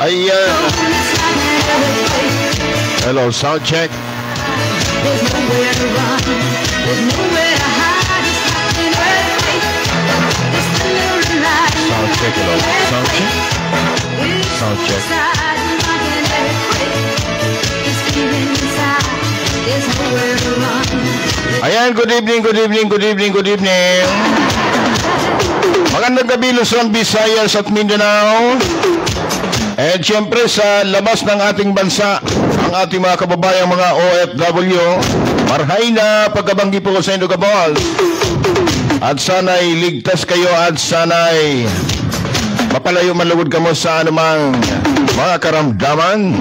Ayan. Hello, sound check. There's nowhere to run, there's nowhere to hide. It's like an earthquake. It's the lurid light. Sound check, hello. Sound check. Sound check. Like an earthquake. It's feeling inside. There's nowhere to run. Ayan, good evening, good evening, good evening, good evening. Magandang gabi, Luzon, Visayas at Mindanao. And siyempre sa labas ng ating bansa, ang ating mga kababayang mga OFW, marhay na pagkabanggi po sa inyong kabal. At sana'y ligtas kayo at sana'y mapalayo malawod kamo sa anumang mga karamdaman.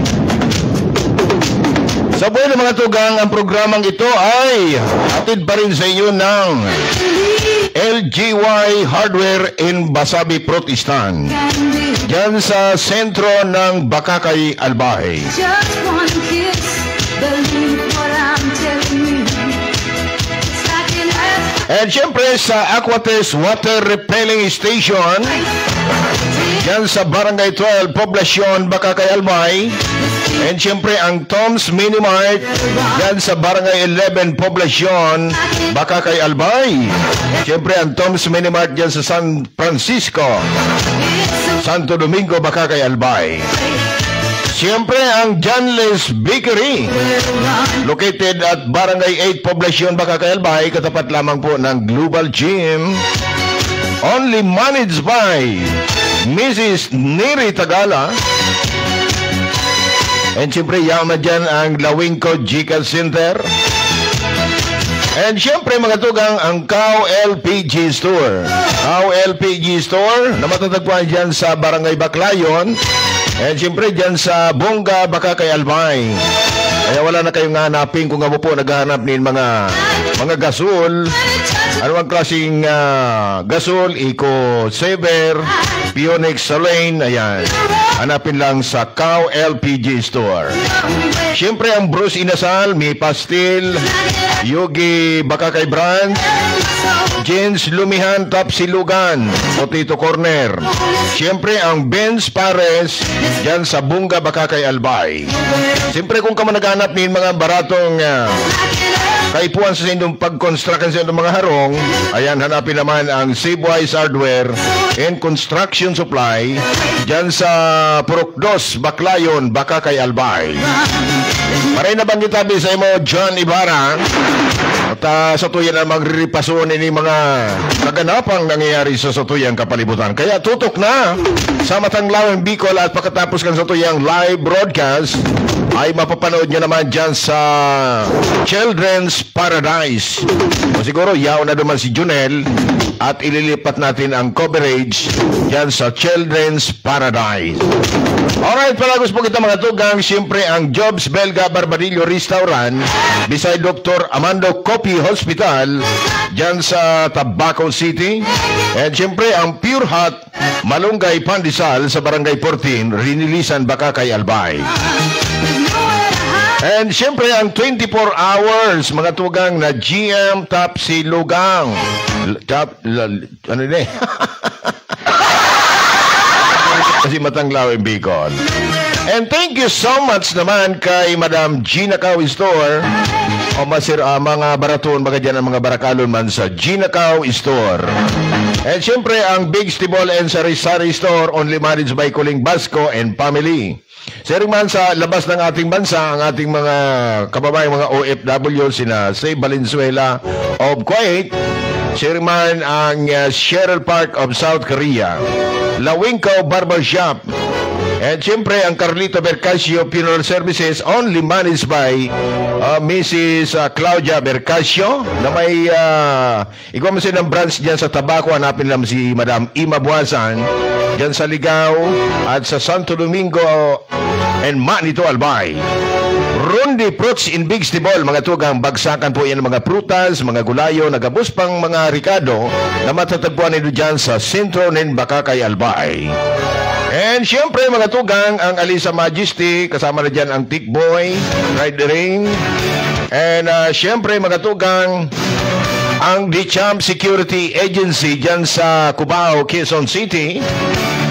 Sa buhay ng mga tugang, ang programang ito ay hatid pa rin sa inyo ng LGY Hardware in Basabi, Protestant. Diyan sa sentro ng Bakakay, Albay. Just one kiss, believe what I'm telling you. It's like an earthquake. And syempre sa Aquates Water Repelling Station, diyan sa Barangay 12, Poblasyon, Bakakay, Albay. And syempre ang Tom's Mini Mart diyan sa Barangay 11, Poblasyon, Bakakay, Albay. Syempre ang Tom's Mini Mart diyan sa San Francisco, Santo Domingo, Bakakay, Albay. Syempre ang Johnless Bakery located at Barangay 8, Poblasyon, Bakakay, Albay, katapat lamang po ng Global Gym. Only managed by Mrs. Neri Tagala. And siyempre, yaman dyan ang Lawingco Chicken Center. And siyempre, mga tugang, ang Cow LPG Store. Cow LPG Store na matatagpuan dyan sa Barangay Baclayon. And siyempre, dyan sa Bunga, Bakakay, Albay. Kaya wala na kayong hanapin kung nga po naghahanap ng mga gasol. Ano ang klaseng gasol? Eco Saver, Pionix Solane, ayan. Hanapin lang sa Cow LPG Store. Siyempre ang Bruce Inasal, Mi Pastil, Yogi Bakakay Brand, Jeans Lumihan, Top Silugan, Potato Corner. Siyempre ang Benz Pares, dyan sa Bunga, Bakakay, Albay. Siyempre kung ka naghanap ng mga baratong kaipuan sa inyong pag-construction sa inyong mga harong, ayan, hanapin naman ang Safewise Hardware and Construction Supply dyan sa Purok 2, Baclayon, Bakakay, Albay. Maray na bang kitabi sa imo, John Ibarra? At sa tuyan na magriripasoon ini mga kaganapang nangyayari sa tuyang kapalibutan. Kaya tutok na sa Matanglawang Bicol at pagkatapos kan sa tuyang live broadcast ay mapapanood nyo naman dyan sa Children's Paradise. O siguro, yaw na naman si Junel at ililipat natin ang coverage dyan sa Children's Paradise. Alright, palagos po kita mga tugang, siyempre ang Jobs Belga Barbadillo Restaurant beside Dr. Amando Coffee Hospital dyan sa Tabaco City. And siyempre ang Pure Hot Malunggay Pandesal sa Barangay 14, Rinilisan, Bakakay, Albay. And siyempre ang 24 hours mga tugang na GM Top Silugang. Ano na eh? Kasi Matanglawang Bicol. And thank you so much naman kay Madam Gina Cow Store. O mga baraton, mga dyan ang mga barakalon man sa Gina Cow Store. And siyempre ang Big Stibol and Sari-Sari Store, only managed by Kuling Basco and family. Sering man sa labas ng ating bansa, ang ating mga kababayan, mga OFW, sina Say Valenzuela of Kuwait, sering man ang Cheryl Park of South Korea, Lawingco Barbershop, and siyempre ang Carlito Bercasio Funeral Services, only managed by Mrs. Claudia Bercasio, na may ikaw mo ng branch dyan sa Tabaco. Hanapin lang si Madam Ima Buasan dyan sa Ligao at sa Santo Domingo and Manito, Albay. Rundi Fruits in Big Stibol, mga tugang, bagsakan po yan mga prutas, mga gulayo, nagabos pang mga ricado na matatagpuan nito dyan sa sentro ng Bakakay, Albay. And syempre mga tugang, ang Alisa Majesty, kasama na dyan ang Tickboy, Ride the Ring. And syempre mga tugang, ang The Champ Security Agency dyan sa Cubao, Quezon City.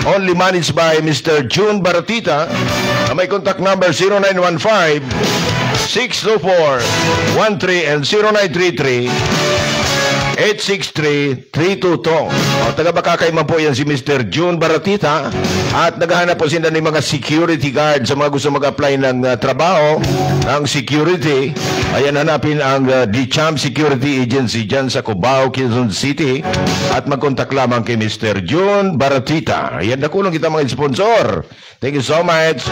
only managed by Mr. June Baratita. May contact number 0915-624-13 and 0933-863-322. Taga Bakakay man po yan si Mr. June Baratita at naghahanap po sila ng mga security guard sa mga gusto mag-apply ng trabaho ng security. Ayan, hanapin ang DCHAM Security Agency dyan sa Cubao, Quezon City at mag-contact lamang kay Mr. June Baratita. Ayan, nakulong kita mga sponsor. Thank you so much.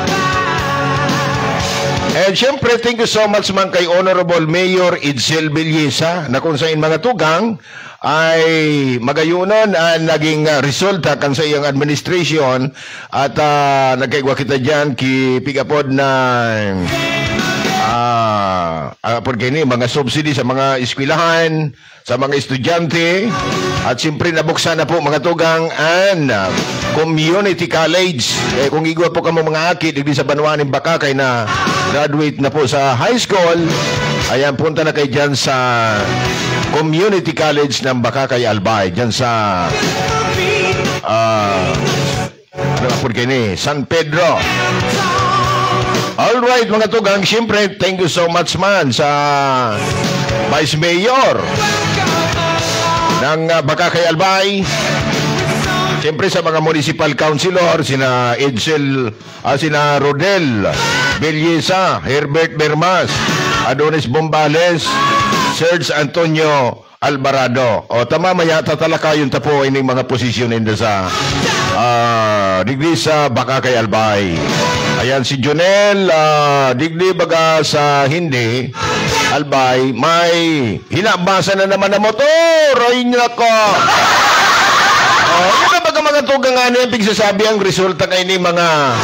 And syempre, thank you so much man kay Honorable Mayor Edsel Villesa na kung saan mga tugang ay magayunan ang naging resulta kan sa iyang administration at nagkaigwa kita dyan kipigapod na mga subsidy sa mga eskwelahan, sa mga estudyante at siyempre nabuksan na po mga tugang and community college. Kung igwa po kamo mga akit digdi sa Banwa ng Bakakay na graduate na po sa high school, ayan, punta na kayo dyan sa community college ng Bakakay Albay dyan sa San Pedro. Alright mga tugang, siyempre thank you so much man sa Vice Mayor ng Bakakay Albay. Siyempre sa mga municipal councilor, sina Edsel, sina Rodel Villesa, Herbert Bermas, Adonis Bombales, Serge Antonio Alvarado. O tamamaya tatalakayon ta po ining mga posisyon inda sa digdi sa Bakakay Albay. Ayan si Jonel, digdi baga sa hindi Albay, may hinabasa na naman na motor. Ay nako. Yun na baga mga tugang ano yung pigsasabi ang resulta kay ni mga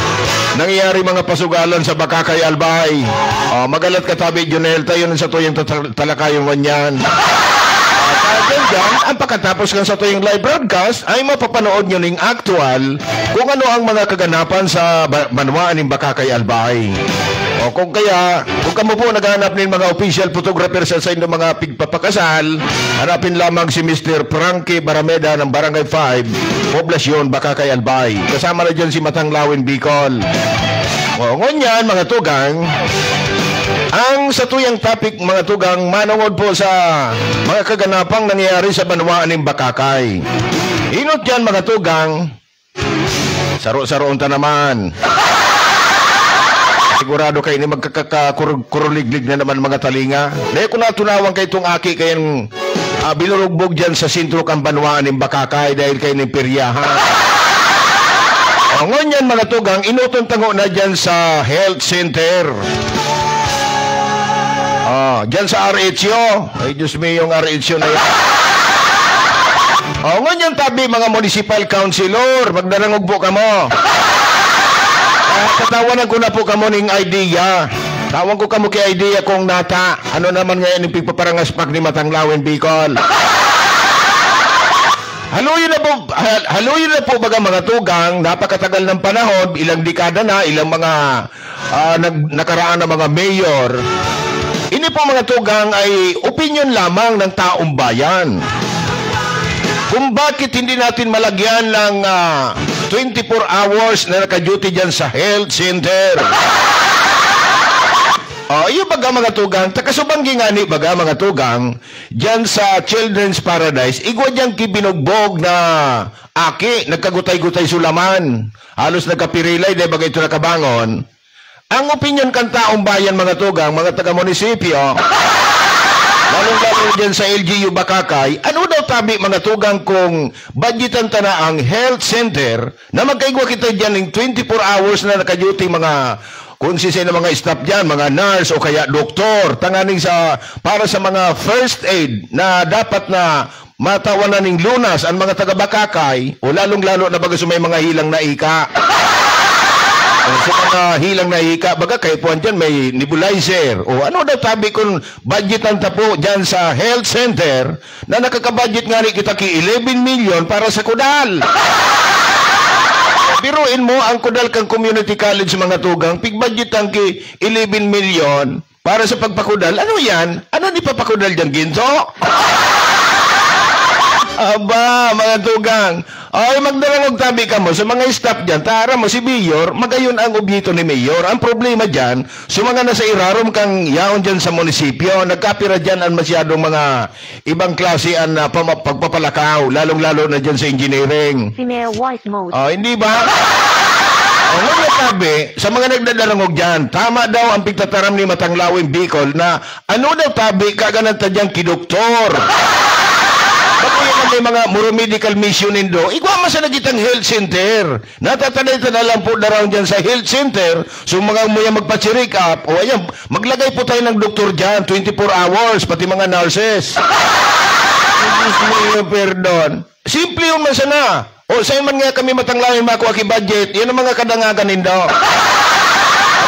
nangyayari mga pasugalan sa Bakakay Albay. Magalat katabi Jonel, tayo sa tuyong talakayong ganyan. Dyan, ang pagkatapos ng sa tuyong live broadcast ay mapapanood nyo ng actual kung ano ang mga kaganapan sa Banwaan ng Bakakay Albay. Kung kamo po naghanap ng mga official photographer sa inyong mga pigpapakasal, hanapin lamang si Mr. Frankie Barameda ng Barangay 5, Poblasyon, Bakakay Albay. Kasama na dyan si Matanglawin, Bicol. Ngunyan mga tugang, ang sa tuyang topic mga tugang, manungod po sa mga kaganapang nangyayari sa Banwaan ng Bakakay. Inot yan mga tugang, saro-saroon ta naman. Sigurado kayo ni magkakakuruliglig na naman mga talinga. Dahil kung natunawang kayo itong aki kayong bilurugbog dyan sa sintro kang Banwaan ng Bakakay dahil kayo ng peryahan. Ngunyan mga tugang, inutong tango na dyan sa health center. Dyan sa RHO. Ay, Diyos me, yung RHO na yan. Ngunyan tabi mga municipal councilor, magdarangog po kamo. Katawanan ko na po kamo ng idea. Tawag ko kamo kay idea kung nata. Ano naman ngayon yung pagpaparangaspak ni Matanglawin, Bicol. Haluyin na po baga mga tugang, napakatagal ng panahon, ilang dekada na, ilang mga nakaraan na mga mayor. Ini po mga tugang ay opinion lamang ng taong bayan. Kung bakit hindi natin malagyan ng 24 hours na naka-duty dyan sa health center. Iyo baga mga tugang, takasubanggi nga ni baga mga tugang, dyan sa Children's Paradise, igwa dyan kibinugbog na aki, nagkagutay-gutay sulaman, halos nagkapirilay, dahil baga ito nakabangon. Ang opinion kan taong bayan mga tugang, mga taga-munisipyo, lalong-lalo dyan sa LGU Bakakay, ano daw tabi mga tugang kung budgetan ta na ang health center na magkaigwa kita dyan ng 24 hours na naka-duty mga konsisay na mga staff dyan, mga nurse o kaya doktor, tanganing para sa mga first aid na dapat na matawanan ng lunas ang mga taga-Bakakay o lalong-lalo na baga may mga hilang na ika. Sa mga hilang na ika, baga kayo po dyan may nebulizer. O ano daw tabi kung budgetan ta po dyan sa health center na nakakabudget nga rin kita ki 11 million para sa kudal. Biruin mo ang kudal kang community college mga tugang, pigbudgetan ki 11 million para sa pagpakudal. Ano yan? Ano ni papakudal dyan, ginto? Aba, mga tugang, Ay, magdarangog tabi ka mo sa mga staff dyan. Tara mo si Mayor, magayon ang obyekto ni Mayor. Ang problema dyan, sa mga nasa irarom kang yaon dyan sa munisipyo, nagkapira dyan ang masyadong mga ibang klase ang pagpapalakaw, lalong-lalo na dyan sa engineering. Female voice mode. Hindi ba? Ngayon tabi, sa mga nagdadarangog dyan, tama daw ang pigtataram ni Matanglawin Bicol na ano daw tabi, kagananta dyan kidoktor. Bakit may mga muro medical mission nindo, igwa masa nagitang health center. Natatanay-tanay lang po na raw dyan sa health center. So mga muya magpa-check up, o ayan, maglagay po tayo ng doktor dyan, 24 hours, pati mga nurses. Perdon. Simple yun man sana. O sa'yo man nga kami Matanglawin makuha ki budget, yan ang mga kadangagan nindo.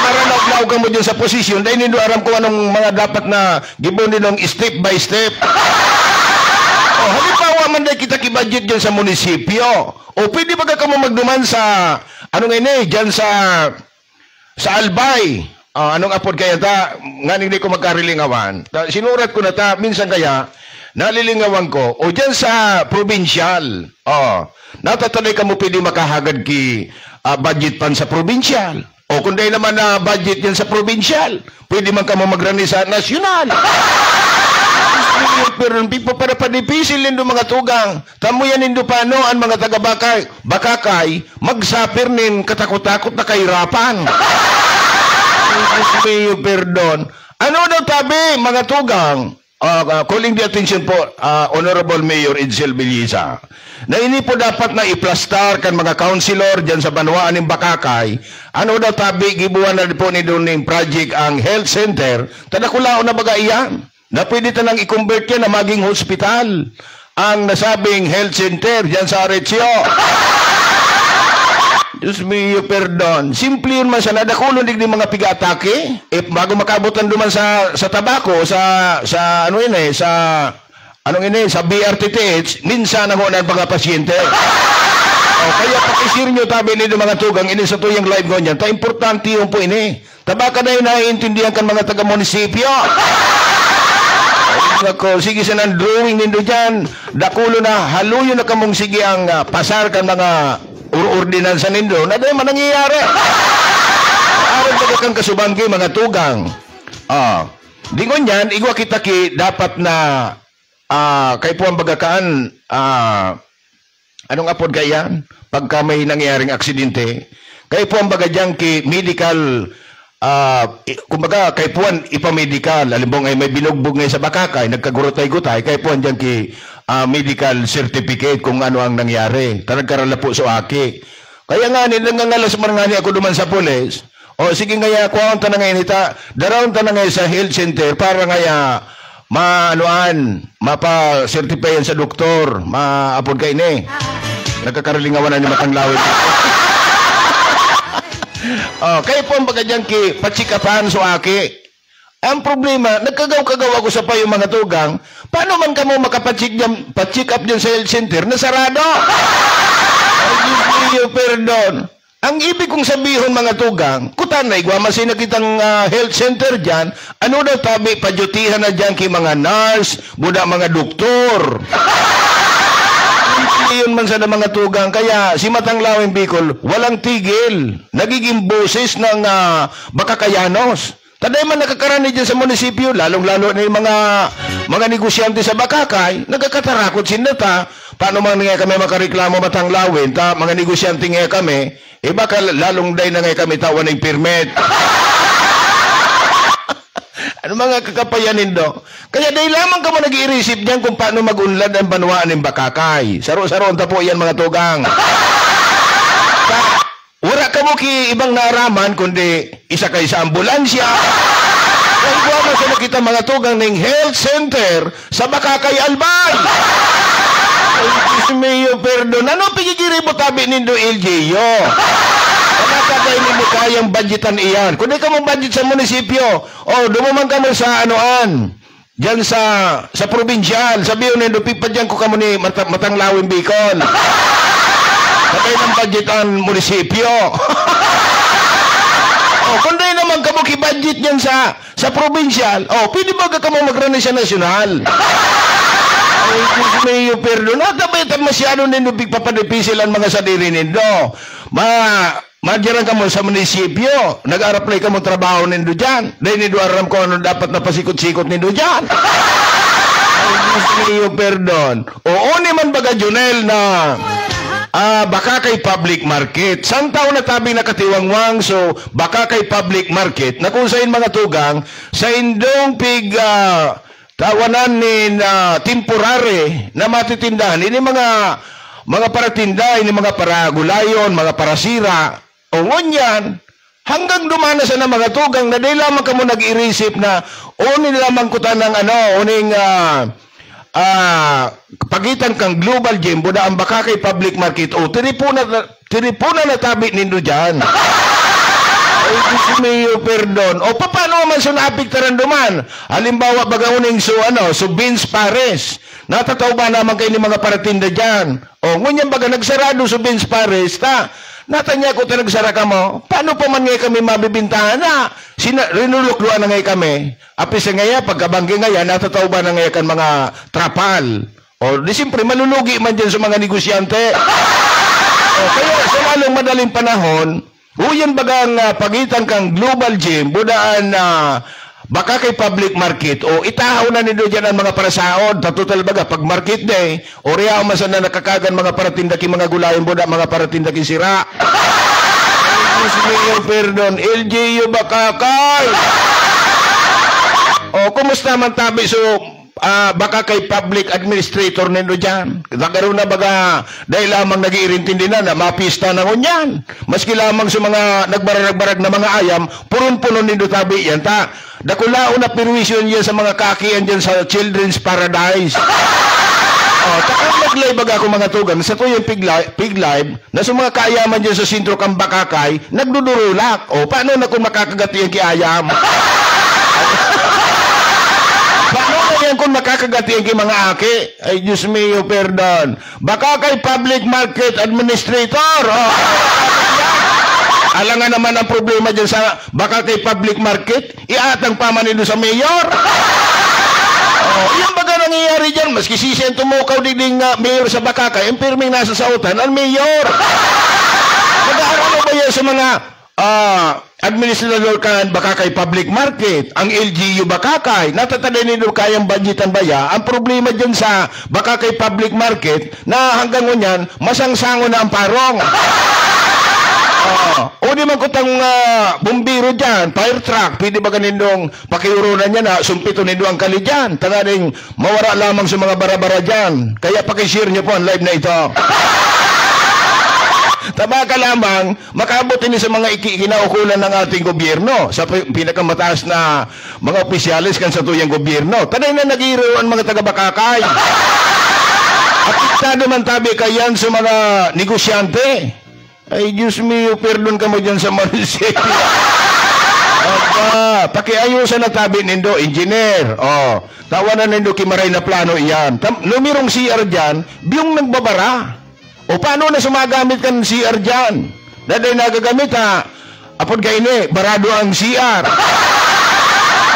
Maranaw ka mo dyan sa posisyon, dahil nindo aram ko anong mga dapat na gibon ninong step by step. Halimbawa man dahil kita ki-budget dyan sa munisipyo. O pwede ba ka mo magduman sa, ano nga ini, dyan sa Albay. Anong apod kaya ta, nga hindi ko magkarilingawan. Sinurat ko na ta, minsan kaya, nalilingawan ko, o dyan sa provincial. Natatanay ka mo pwede makahagad ki budget pan sa provincial. O kung dahil naman na budget dyan sa provincial, pwede man ka mo magrani sa nasyonal. Pero pipo para padipisil nindo mga tugang. Tamo yan nindo paano ang mga taga-bakakay magsapir nin katakot-takot na kahirapan. Perdon. Ano daw tabi mga tugang? Calling the attention po, Honorable Mayor Edsel Belisa, na ini po dapat na iplastar kan mga councilor dyan sa Banwaan ng Bakakay. Ano daw tabi, gibuan na po ni doon ng project ang health center, tadakulao na baga iyan, na pwede tanang i-convert yan na maging hospital ang nasabing health center dyan sa Arezzo. Diyos me, perdon. Simple yun man siya. Nadakulon din mga piga-atake. Bago makabutan duman sa tabako, sa BRTTH, minsan ang hunan mga pasyente. Kaya pakisir nyo tabi nito mga tugang, ini sa tuyang live ko niyan. Importante yung po ini. Tabaka na yun naiintindihan kan mga taga-munisipyo. Sige sa nang drawing nindo dyan. Dakulo na, haluyo na kamong sige ang pasar kan mga ordinansa nindo, na dahil man nangyayari. Aron taga kang kasubanggi, mga tugang. Dingon yan, igwa kita ki, dapat na, kay po ang bagakaan, anong apod kayan? Pagka may nangyayaring aksidente, kay po ang bagadyang ki, medical, kumbaga, kay po ang ipamedical, alimbong ay may binugbog ngayon sa Bakakay, nagkagurotay-gutay, kay po ang dyan ki, medical certificate kung ano ang nangyari. Taragkarala po so aki. Kaya nga, nangangalas man nga ako duman sa pulis. O sige nga, kuha ang tanang ngayon ita, darawang tanang ngayon sa health center para nga mapa-certifyan sa doktor, maapod kayo ni. Nagkakaralingawan na ni Matanglawin. Kayo po ang baga dyan ki, patsikapan so aki. Ang problema, nagkagaw-kagaw ako sa pa yung mga tugang, paano man ka mo makapacheck up dyan sa health center na sarado? Perdon. Ang ibig kong sabihin mga tugang, kutan na igwa masin na kitang health center dyan, ano daw tabi, padyutihan na dyan ki mga nurse, buda mga doktor. Yun man sa mga tugang, kaya si Matanglawin Bicol, walang tigil, nagiging boses ng Bakakayanos. Taday man nakakarani dyan sa munisipyo, lalong-lalo na yung mga negosyante sa Bakakay, nagkakatarakot sinata. Paano man nga kami makareklamo Matanglawin, mga negosyante nga kami, baka lalong day na nga kami tawan ng permit. Ano mga kakapayanin do? Kaya dahil lamang ka mo nag-i-receive dyan kung paano mag-unlad ang Banwaan ng Bakakay. Saro-saroon ta po yan mga tugang. Wala ka mo ki ibang naaraman, kundi isa kayo sa ambulansya. Kaya ikaw mo sa nakita mga tugang ng health center sa Bakakay Albay. Ay, Mayo, perdon. Ano pigigiri mo tabi nindo LGO? Nakakagay nindo kayang budgetan iyan. Kundi ka mong budget sa munisipyo, dumuman ka mo sa anoan. Diyan sa provincial. Sabihin nindo, pipa dyan ko ka mo ni Matanglawin Bicol. Patay ng budget ang munisipyo. Kung dahil naman kabuki-budget yan sa provincial, pwede ba ka mo magrani sa nasyonal? Ay, Diyos mayo, perdon. Natabay masyado nindo pagpapadipisil ang mga sadiri nindo. Madyaran ka mo sa munisipyo. Nag-apply ka mo trabaho nindo dyan. Dahil nindo aram ko ano dapat na pasikot-sikot nindo dyan. Ay, Diyos mayo, perdon. Oo naman baga, Junel, na baka kay public market. Sang taon na tabi nakatiwangwang, so baka kay public market na kung sain mga tugang sa indong tawanan ni temporary na matitindahan ini mga paratinda, ini mga paragulayon, mga parasira o ngunyan hanggang dumanas na mga tugang na dahil lamang ka mo nag-irisip na unin lamang kutan ng uning pagitan kang global gym buda ang baka kay public market o tiripuna na tabi nindo dyan. Ay, Diyos mayo, perdon. O, paano man sunapik taranduman? Halimbawa, bagauning so Vince Pares. Natataw ba naman kayo ni mga paratinda dyan? O, ngunyan baga nagsarado so Vince Pares, natanya ko nagsara ka mo, paano pa man ngayon kami mabibintahan na? Rinulukluan na ngayon kami. Apis ngayon, pagkabanggi ngayon, natataw ba na ngayon kan mga trapal? O, di siyempre, malulugi man dyan sa mga negosyante. O, kaya sa lalong madaling panahon, huyan bagang pagitan kang global gym, budaan baka kay public market, o itahaw na nido dyan ang mga parasaod, tatutal baga, pag market day, o riyaw masan na nakakagan mga paratindaki mga gulayan, buda mga paratindaki sira. Perdon, LGU bakakay. O, kumusta man tabi so, baka kay public administrator nindo dyan. Nagkaroon na baga dahil lamang nag-iirintindi na mapista na ngunyan. Maski lamang sa mga nagbarag-barag na mga ayam, purun-punon nindo tabi yan. Dakulao na perwisyon yan sa mga kakian dyan sa Children's Paradise. Takang nag-live baga ako mga tugan sa tuyong pig live na sa mga kaayaman dyan sa sentro kang Bakakay, nagdudurulak. O, paano na kung makakagati yung kiayam? Paano na yan kung makakagati yung mga aki? Ay, Diyos mayo, perdon. Baka kay public market administrator. Alangan naman ang problema dyan sa baka kay public market, iatang pamanido sa mayor. Yung baga nangyayari dyan, maski sisyen tumukaw diding mayor sa Bakakay, ang pirming nasa sautan, ang mayor. Nag-aaral ba yan sa mga administrator kan Bakakay public market, ang LGU Bakakay, natatala nito kayang budgetan baya. Ang problema dyan sa Bakakay public market, na hanggang ngunyan, masangsango na ang parong. O di man kutang bumbiro dyan, fire truck, pwede ba ganindong pakiurunan niya na sumpito nindo ang kali dyan, tanganing mawara lamang sa mga bara-bara dyan. Kaya pakishare niyo po ang live na ito. Tama ka lamang, makaabot ini sa mga kinaukulan ng ating gobyerno, sa pinakamataas na mga opisyalis kan sa tuyang gobyerno. Tanay na nag-iiro ang mga taga-Bakakay. Apiktado man tabi kayan sa mga negosyante. Ay, Diyos mayo, perdon ka mo dyan sa munisipyo. Pakiayusan na tabi nindo, engineer. Tawanan nindo kimaray na plano iyan. Numirong CR dyan, biyong nagbabara. O paano na sumagamit kan CR dyan? Daday nagagamit apod kayo ni, barado ang CR.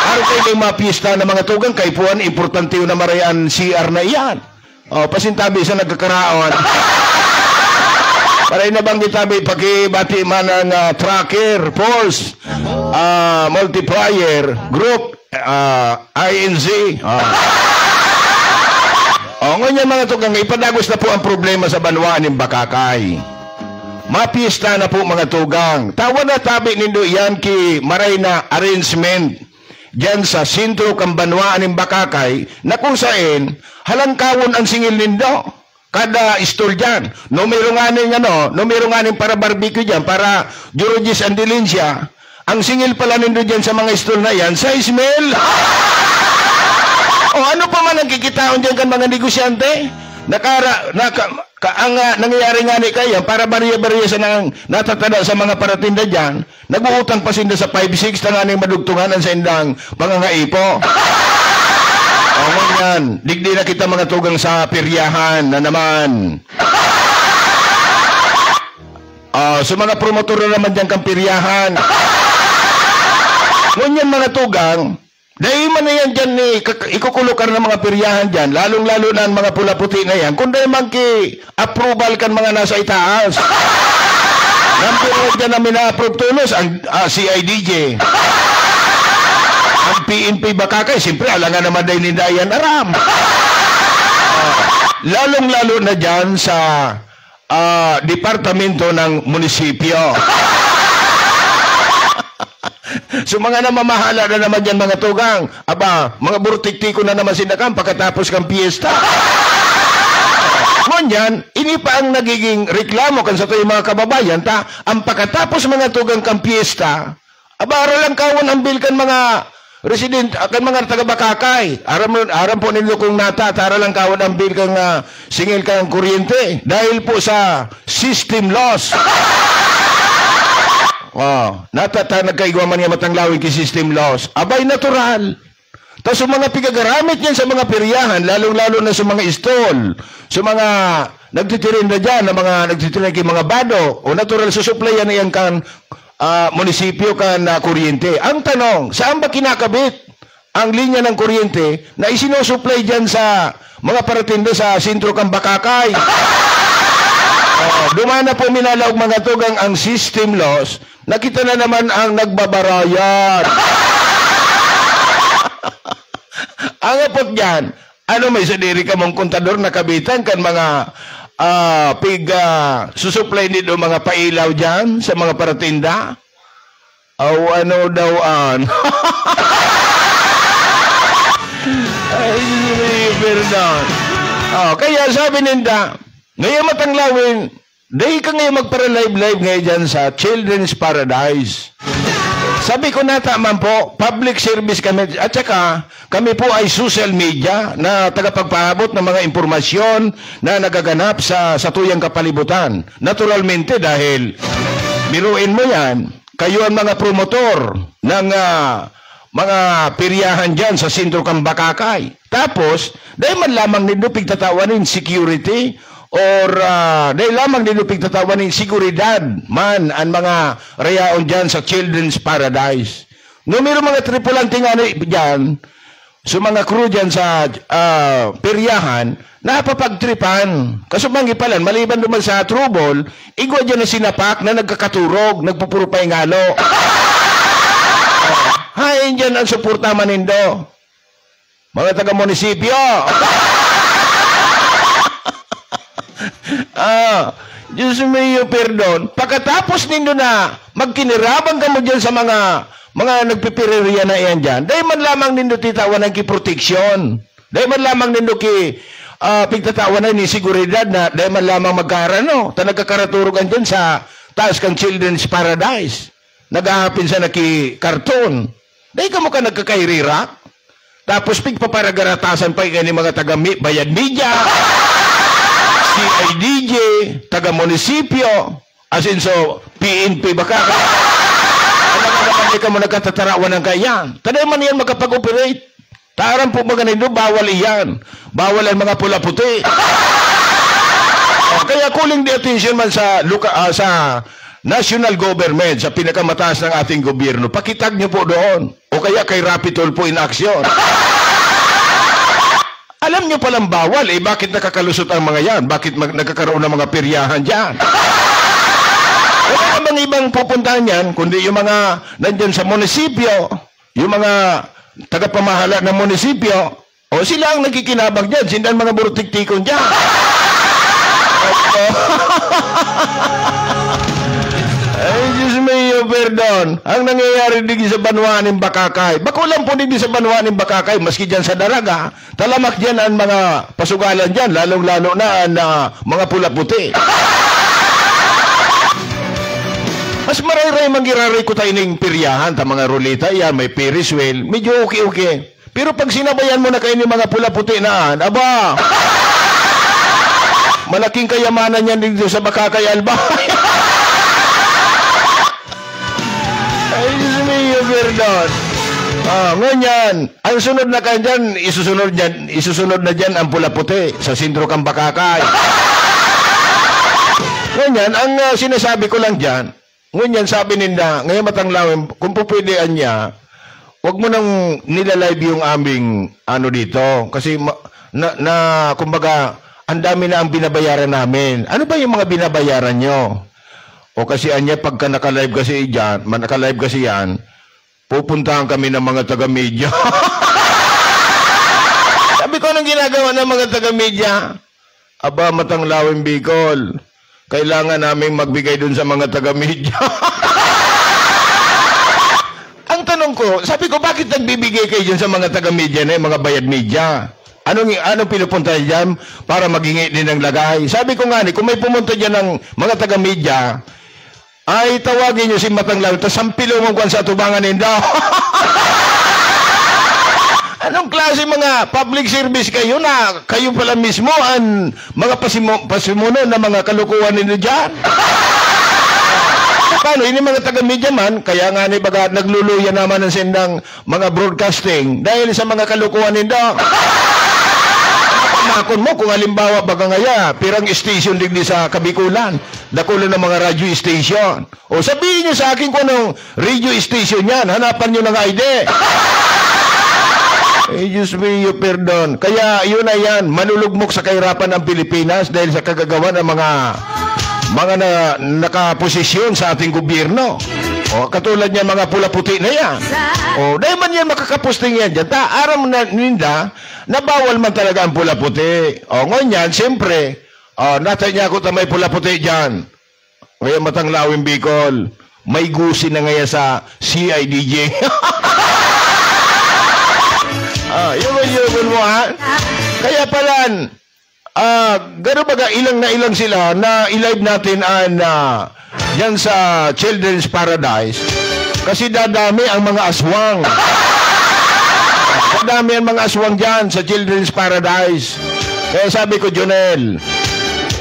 Araw kayo may mapista na mga tugang, kay puan, importante na marayan CR na iyan. Pasintabi sa nagkakaraon. Para inabanggit tabi, pakibati man ang tracker, pulse, multiplier, group, INZ. Ngayon mga tugang, ipadagos na po ang problema sa banwaan ng Bakakay. Mapista na po mga tugang. Tawa na tabi nindo yan ki maray na arrangement dyan sa sentro kang banwaan ng Bakakay na kung saan halangkawon ang singil nindo. Kada istol dyan. Numero nga ning para barbecue dyan, para Jurogis and Dilinsya. Ang singil pala nindo dyan sa mga istol na yan, sa Ismail. Ano pa man ang kikitaon dyan kan mga negosyante? Ang nangyayari nga ni kaya, para bariya-bariya sa nang natatada sa mga paratinda dyan, nag-uutang pa sinda sa 5-6 na nga ning madugtunganan sa indang pangangaipo. Ngayon, digdi na kita mga tugang sa peryahan na naman. Sa mga promotor na naman dyan kang peryahan. Ngayon mga tugang, Dahil man na yan dyan, ikukulukar ng mga piryahan dyan, lalong-lalo na ang mga pula-puti na yan, kung dahil man approval kan mga nasa itaas. Number 1 dyan namin na-approve tulos, ang CIDJ. Ang PNP Bakakay, siyempre, alangan naman dahil ni Dayan Aram. Lalong-lalo na dyan sa departamento ng munisipyo. So mga namamahala na naman dyan mga tugang, mga burtik-tiko na naman sinakam pagkatapos kang piyesta. Ngunyan, ini pa ang nagiging reklamo kan sa tuyong mga kababayan, ang pagkatapos mga tugang kang piyesta, aralang kawan ang bil kan mga resident, kan mga taga-Bakakay. Aram po ninyo kung tara lang kawan ang bil kang singil kang kuryente dahil po sa system loss. Nagkaigwaman nga matanglawin ki system loss. Abay, natural. Tapos mga pigagaramit yan sa mga piryahan, lalong-lalo na sa mga stall, sa mga nagtitirin na dyan, na mga nagtitirin na mga bado, o natural sa supplyan na yan kan munisipyo kan kuryente. Ang tanong, saan ba kinakabit ang linya ng kuryente na isinusupply dyan sa mga paratinda sa sentro kang Bakakay? Dumana po minalaog mga tugang ang system loss, nakita na naman ang nagbabarayan. Ang apot dyan, may sadiri ka mong kontador na kabitan kan mga susupply nito mga pailaw dyan sa mga paratinda? Ano daw an? Ay, perdon. Kaya sabi ninda, ngayon matanglawin, dahil ka ngayon magpara-live ngayon dyan sa Children's Paradise. Sabi ko man po, public service kami, at saka kami po ay social media na tagapagpaabot ng mga impormasyon na nagaganap sa tuyang kapalibutan. Naturalmente dahil, biruin mo yan, kayo ang mga promotor ng mga piryahan dyan sa sentro kang Bakakay. Tapos, dahil man lamang nito pigtatawanin security or dahil lamang nito pigtatawanin seguridad man ang mga rayaon dyan sa Children's Paradise. Numero mga tripulante nga dyan, so mga crew dyan sa piryahan, napapagtripan. Kasumang ipalan, maliban naman sa trouble, igwa dyan na sinapak na nagkakaturog, nagpupurupay ngalo. Hain dyan ang suporta manindo. Mga taga-munisipyo. Diyos may perdon. Pagkatapos nindo na magkinirabang ka mo dyan sa mga nagpipiririya na iyan dyan, dahil man lamang nindo titawan ng ki-proteksyon. Dahil man lamang nindo pigtatawan na ni seguridad na dahil man lamang magkarano. Nagkakaraturugan dyan sa taas kang Children's Paradise. Naghahapin sa naki-karton. Dahil ka mo ka nagkakairirak. Tapos pigpaparagarataasan pa yung mga taga-bayad media, CIDJ, taga-munisipyo, as in so, PNP Bakakay. Alam mo naman di ka mo nagkatatarawan ng kayan. Taday man yan makapag-operate. Tarang po mga nido, bawal iyan. Bawal ang mga pula-puti. Kaya kuling di attention man sa national government, sa pinakamataas ng ating gobyerno, pakitag niyo po doon. O kaya kay Rapitol po in action. Alam niyo palang bawal, bakit nakakalusot ang mga yan? Bakit nagkakaroon ng mga piryahan dyan? Wala namang ibang pupuntahan yan, kundi yung mga nandyan sa munisipyo, yung mga tagapamahala ng munisipyo, o sila ang nagkikinabang dyan, sindan mga burtik-tikon dyan. Ay, Diyos mayo, perdon. Ang nangyayari digi sa banwaan ng Bakakay. Bakulang po digi sa banwaan ng Bakakay, maski dyan sa Daraga, talamak dyan ang mga pasugalan dyan, lalong-lalo na ang mga pula-puti. Mas maray-ray manggiraray ko tayo ng piryahan, ta mga rulita, yan, may Ferris wheel, medyo okay. Pero pag sinabayan mo na kayo ng mga pula-puti naan, aba, malaking kayamanan yan dito sa Bakakay Albay. Ay, Diyos mayo, perdon. Ngunyan, ang sunod na kayo dyan, isusunod na dyan ang pula-puti sa sentro kang Bakakay. Ngunyan, ang sinasabi ko lang dyan, ngunyan sabi ninda, ngayon matanglawin, kung pupwedaan niya, wag mo nang nilalive yung aming ano dito. Kasi kumbaga, ang dami na ang binabayaran namin. Ano ba yung mga binabayaran nyo? O kasi anya, pagka naka-live kasi yan, pupuntahan kami ng mga taga-media. Sabi ko, anong ginagawa ng mga taga-media? Aba, Matanglawin Bicol. Kailangan naming magbigay dun sa mga taga-media. Ang tanong ko, sabi ko, bakit nagbibigay kayo dyan sa mga taga-media na mga bayad media? Anong pinupunta dyan para maghingi din ng lagay? Sabi ko nga, kung may pumunta dyan ng mga taga-media, ay tawagin nyo si Matanglawin, tapos sampilo mong kwan sa tubangan ninyo. Anong klase mga public service kayo na kayo pala mismo ang mga pasimuno na mga kalukuhan ninyo dyan? Paano? Ini mga taga-media man, kaya nga ni baga nagluluya naman ng sendang mga broadcasting dahil sa mga kalukuhan ninyo. Pamakon mo kung halimbawa baga ngaya, pirang station digdi sa Kabikulan, dakulan ng mga radio station. O sabihin nyo sa akin kung anong radio station yan, hanapan nyo ng ID. Diyos me, perdon. Kaya yun na yan, manulugmok sa kahirapan ng Pilipinas dahil sa kagagawa ng mga nakaposisyon sa ating gobyerno. O, katulad niya mga pula-puti na yan. O, dahil man yan makakapusting yan dyan. Aram na ninda, na bawal man talaga ang pula-puti. O, ngayon yan, siyempre, natay niya ako may pula-puti dyan. Ngayon Matanglawin Bicol, may gusi na ngayon sa CIDJ. Yun mo ha? Kaya pala, gano'n baga ilang sila na i-live natin yan sa Children's Paradise kasi dadami ang mga aswang. Dadami ang mga aswang dyan sa Children's Paradise. Kaya sabi ko, Jonel,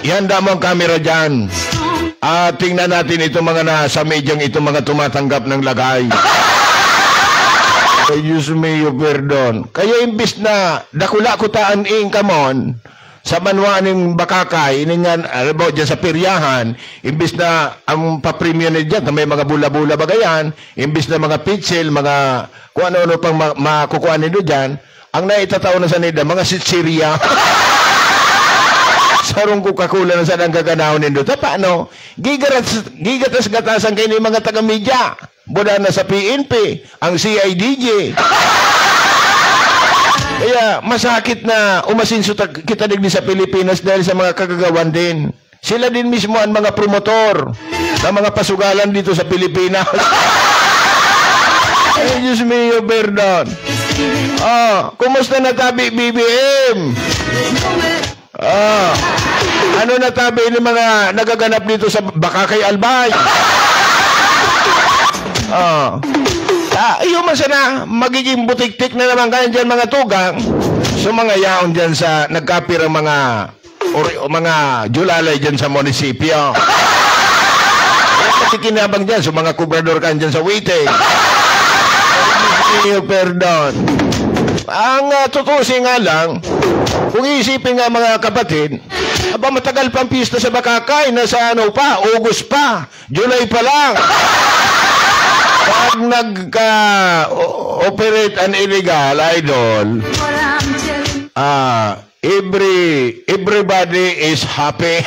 ihanda mo ang camera dyan. Tingnan natin itong mga nasa medyang itong mga tumatanggap ng lagay. Ay, Diyos me, perdon. Kaya imbis na dakula ko taan kamon, sa manwa ng bakakay, iningan, ano dyan sa piryahan, imbis na ang papremyo na dyan, may mga bula-bula bagayan, imbis na mga pitsil, mga kung ano-ano pang makukuha nito dyan, ang naitataw na sa nila, mga sitsirya. Sarong ko kakula na sa nang gaganahon nito. Paano? Gigatas-gatasan kayo ng mga taga-media. Buda na sa PNP, ang CIDJ. Kaya masakit na umasinso kita digdi sa Pilipinas dahil sa mga kagagawan din. Sila din mismo ang mga promotor ng mga pasugalan dito sa Pilipinas. Ay, Diyos me, perdon. Kumusta na tabi BBM? Ano na tabi ng mga nagaganap dito sa Bakakay Albay? Iyo man sana, magiging butik-tik na naman kayo dyan mga tugang. So mga yaon dyan sa nagkapirang mga julalay dyan sa munisipyo. Kasi kinabang dyan, so mga kubrador ka dyan sa waiting. Perdon. Ang tutusin nga lang, kung iisipin nga mga kapatid, matagal pang pista sa Bakakay, nasa August pa, July pa lang. Pag nagka-operate an illegal, idol, everybody is happy.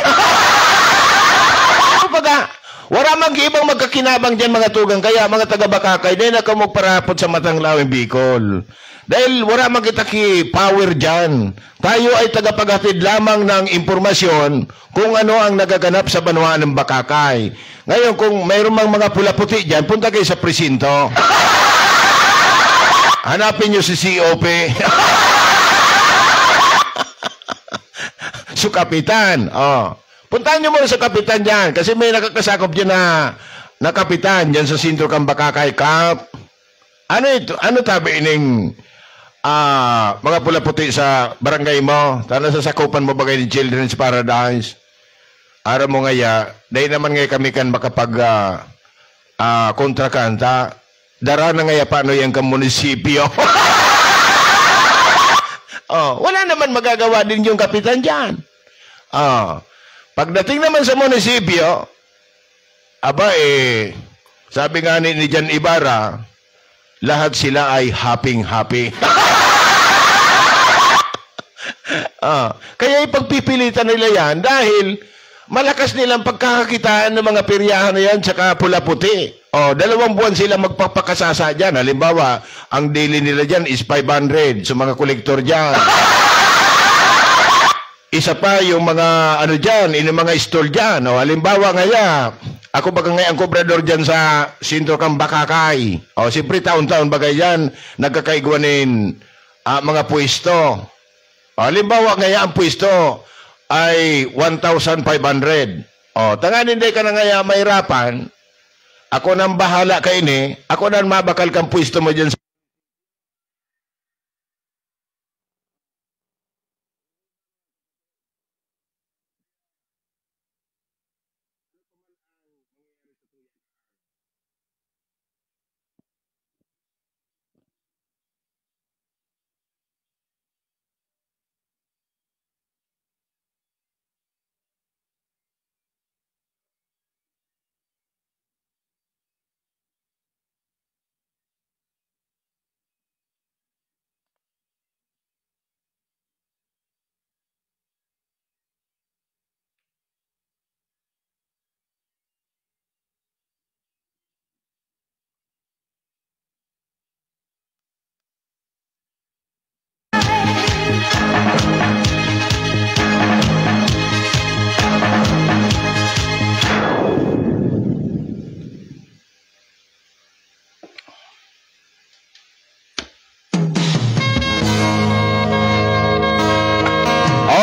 Wala mag-ibang magkakinabang dyan mga tugang, kaya mga taga-Bakakay, dahil nakamagparapot sa Matanglawin Bicol. Dahil wala magkitaki power dyan. Tayo ay tagapaghatid lamang ng impormasyon kung ano ang nagaganap sa banwaan ng Bakakay. Ngayon, kung mayroon mang mga pula-puti dyan, punta kayo sa presinto. Hanapin nyo si COP. So, kapitan. Puntahan nyo muna sa kapitan dyan. Kasi may nakakasakop dyan na kapitan dyan sa sintro kang Bakakay Camp. Ano ito? Ano tabi ining mga pula-puti sa barangay mo? Tana sa sakupan mo bagay ni Children's Paradise? Ara mo ngaya, dahil naman ngayon kami kan makapag kontra kanta, dara na ngaya paano yan ka munisipyo? Wala naman magagawa din yung kapitan dyan. Pagdating naman sa munisipyo, sabi nga ni Jan Ibarra, lahat sila ay happy. Kaya ipagpipilitan nila yan dahil malakas nilang pagkakakitaan ng mga peryahan na yan tsaka pula-puti. 2 buwan sila magpapakasasa dyan. Halimbawa, ang daily nila dyan is 500 sa mga kolektor dyan. Isa pa yung mga ano dyan, yung mga stall dyan. Halimbawa ngaya, ako baga ngayon ang kobrador dyan sa Sintro Kang Bakakay. Siyempre taon-taon bagay dyan, nagkakaigwanin mga pwesto. Halimbawa ngaya ang pwesto ay 1,500. Tanganin day ka na ngaya mahirapan, ako nang bahala ka ini, ako nang mabakal kang pwesto mo dyan.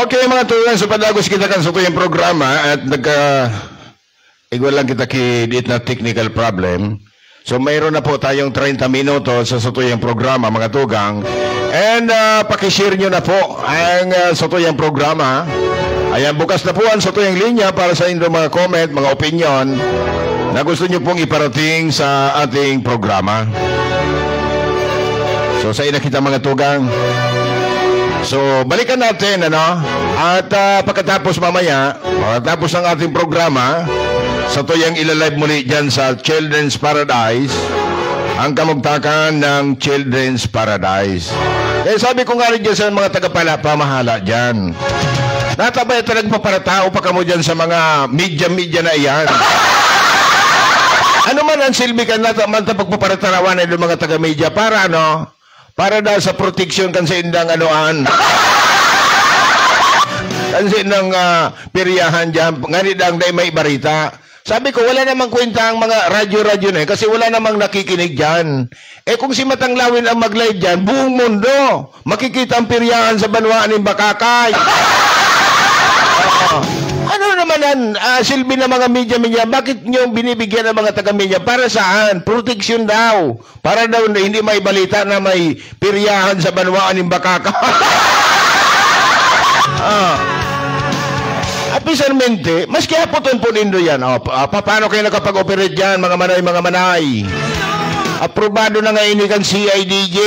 Okay mga tuwan, so padagos kita kan sa tuyang programa at igwa lang kita kidit na technical problem. So mayroon na po tayong 30 minutos sa tuyang programa mga tugang. And pakishare nyo na po ang sa tuyang programa. Ayan, bukas na po ang sa tuyang linya para sa inyong mga comment, mga opinion na gusto nyo pong iparating sa ating programa. So sa ina kita mga tugang. So, balikan natin, At pagkatapos mamaya, pagkatapos ng ating programa, sa tuyang ilalive muli dyan sa Children's Paradise, ang kamugtakan ng Children's Paradise. Kaya sabi ko nga rin dyan sa mga tagapamahala dyan, natabay talagang paparatao pa kamo dyan sa mga media na iyan. Ano man ang silbi ka naman pagpaparatarawan ng mga taga-media para para dahil sa protection kan sa indang kan sa indang peryahan dyan, nganit ang day may barita. Sabi ko, wala namang kwenta ang mga radyo na kasi wala namang nakikinig dyan. Kung si Matanglawin ang mag-live dyan, buong mundo, makikita ang peryahan sa Banwaan ng Bakakay. Ano naman ang silbi ng mga media? Bakit nyo binibigyan ng mga taga-media? Para saan? Protection daw. Para daw hindi may balita na may piryahan sa Banwaan ng Bakakay. Apisarmente, maski hapoton po nindo yan. Paano kayo nakapag-operate dyan, mga manay? Aprobado na nga ini kang CIDJ.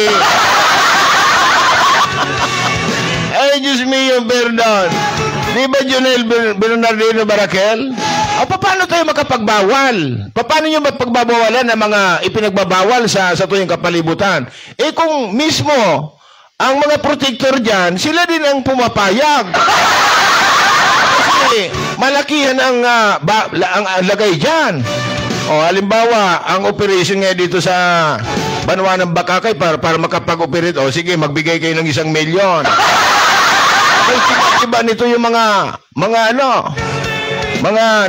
Ay, Diyos mio, Bernard. Di ba Junel Bernardino Barakel? Paano tayo makapagbawal? Paano nyo mapagbabawalan ng mga ipinagbabawal sa tuyong kapalibutan? Kung mismo ang mga protector dyan, sila din ang pumapayag. Kasi malakihan ang lagay dyan. Halimbawa, ang operation nga dito sa Banwaan ng Bakakay para makapag-operate, sige, magbigay kayo ng 1 milyon. Iba nito yung mga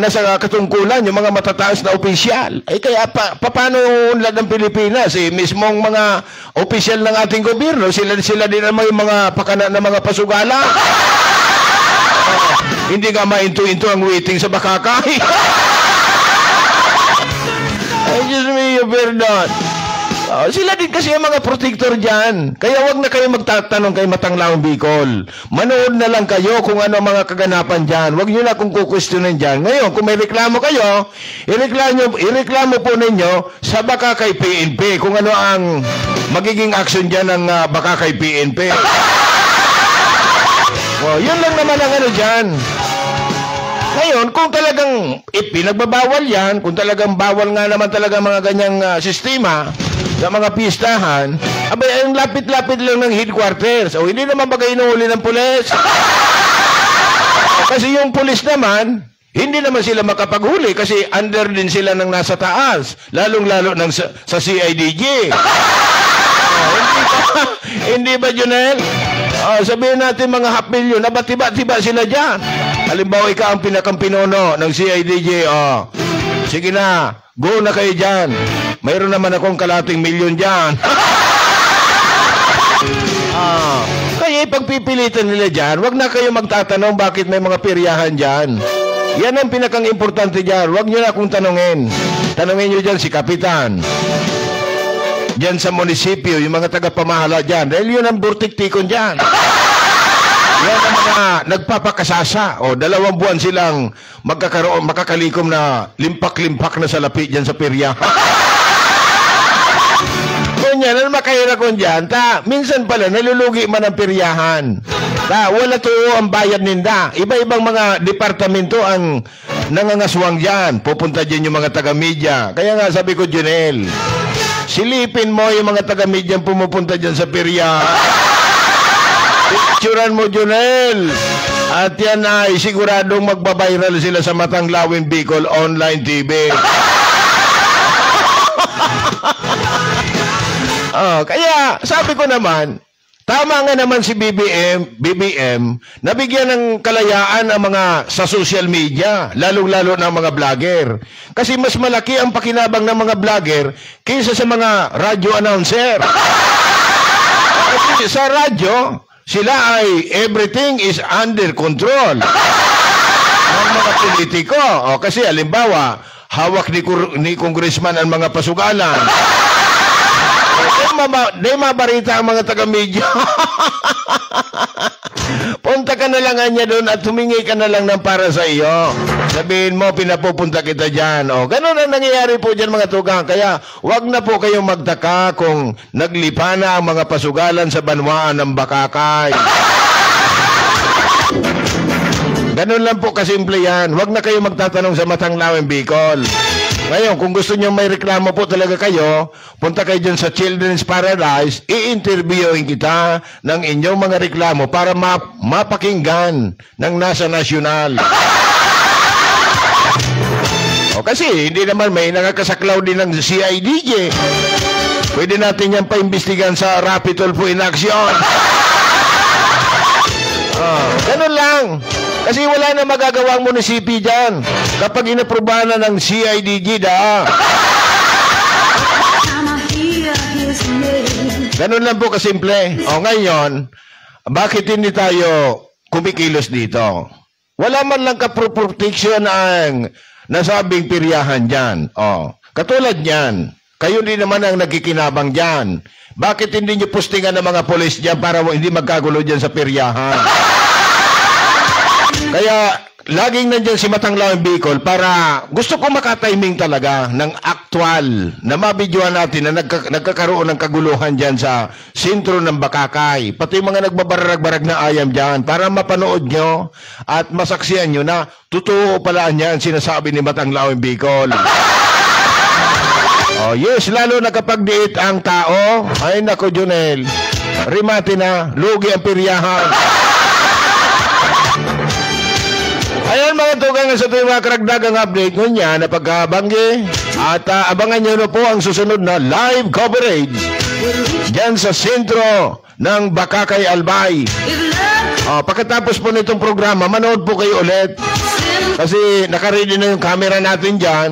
nasa katungkulan, yung mga matataas na opisyal. Kaya paano unlad ng Pilipinas? Mismong mga opisyal ng ating gobyerno, sila din naman yung mga pakana ng mga pasugala. Hindi nga mainto-into ang waiting sa Bakakay. Ay, Diyos mio, Bernard. Sila din kasi ang mga protector dyan. Kaya wag na kayo magtatanong kay Matanglawin Bicol. Manood na lang kayo kung ano mga kaganapan dyan. Wag nyo na kung kukwestiyonin dyan. Ngayon, kung may reklamo kayo, ireklamo po ninyo sa Bakakay PNP kung ano ang magiging action dyan ng Bakakay PNP. Yun lang naman ang dyan. Ngayon, kung talagang pinagbabawal yan, kung talagang bawal nga naman talaga mga ganyang sistema, sa mga pistahan, abay, ang lapit-lapit lang ng headquarters. O, hindi naman bagay inuuli ng pulis. Kasi yung pulis naman, hindi naman sila makapaghuli kasi under din sila ng nasa taas. Lalong-lalo ng sa CIDG. Hindi ba, Junel? Sabihin natin mga half million, nabatiba-tiba sila dyan. Halimbawa, ikaw ang pinakampinono ng CIDG. Sige na, go na kayo dyan. Mayroon naman akong kalating milyon dyan. Kaya ipagpipilitan nila dyan, wag na kayo magtatanong bakit may mga piryahan dyan. Yan ang pinakang importante dyan. Wag nyo na akong tanongin. Tanongin nyo dyan si Kapitan. Dyan sa munisipyo, yung mga tagapamahala dyan. Dahil yun ang burtik-tikon dyan. Yan ang mga nagpapakasasa. 2 buwan silang makakalikom na limpak-limpak na salapi dyan sa pirya. Ganyan, ano makahira ko dyan? Minsan pala, nalulugi man ang piryahan. Wala to ang bayad ninda. Iba-ibang mga departamento ang nangangaswang dyan. Pupunta dyan yung mga taga-media. Kaya nga sabi ko, Junel, silipin mo yung mga taga-media pumupunta dyan sa pirya. Picturean mo, Junel. At yan ay siguradong magbabiral sila sa Matanglawin Bicol Online TV. Kaya sabi ko naman, tama nga naman si BBM, nabigyan ng kalayaan ang mga sa social media, lalong-lalo ng mga vlogger. Kasi mas malaki ang pakinabang ng mga vlogger kaysa sa mga radio announcer. Kasi sa radyo, sila ay everything is under control ng mga politiko. Kasi halimbawa, hawak ni Congressman ang mga pasugalan. Di mabarita ang mga taga-media. Punta ka na lang niya doon at humingi ka na lang ng para sa iyo. Sabihin mo, pinapupunta kita dyan. Ganun ang nangyayari po dyan mga tugang. Kaya wag na po kayong magtaka kung naglipa na ang mga pasugalan sa banwaan ng Bakakay. Ganun lang po kasimple yan. Wag na kayong magtatanong sa Matanglawin Bicol. Ngayon, kung gusto nyo may reklamo po talaga kayo, punta kayo dyan sa Children's Paradise, i-interviewin kita ng inyong mga reklamo para mapakinggan ng nasa nasyonal. Kasi hindi naman may nakakasaklaw din ng CIDG. Pwede natin yan paimbestigan sa Rapid Tulfo in Action. Ganun lang. Kasi wala na magagawang munisipyo dyan kapag inaprubahan na ng CIDG Ganun lang po kasimple. Ngayon, bakit hindi tayo kumikilos dito? Wala man lang ka-protection ang nasabing piryahan dyan. Katulad yan, kayo din naman ang nagkikinabang dyan. Bakit hindi nyo postingan ng mga polis dyan para hindi magkagulo dyan sa piryahan? Kaya, laging nandyan si Matanglawin Bicol para gusto ko makatiming talaga ng aktual na mabidyoan natin na nagkakaroon ng kaguluhan dyan sa sentro ng Bakakay. Pati mga nagbabarag-barag na ayam dyan para mapanood nyo at masaksiyan nyo na totoo pala niyan sinasabi ni Matanglawin Bicol. Yes, lalo na kapag diit ang tao, ay nako Junel, rimati na, lugi ang piryahan. Ayan mga tugang sa tuwing mga karagdagang update ngunya na pagkabanggi at abangan nyo na po ang susunod na live coverage dyan sa sentro ng Bakakay Albay. Pagkatapos po nitong programa, manood po kayo ulit kasi nakaready na yung camera natin dyan,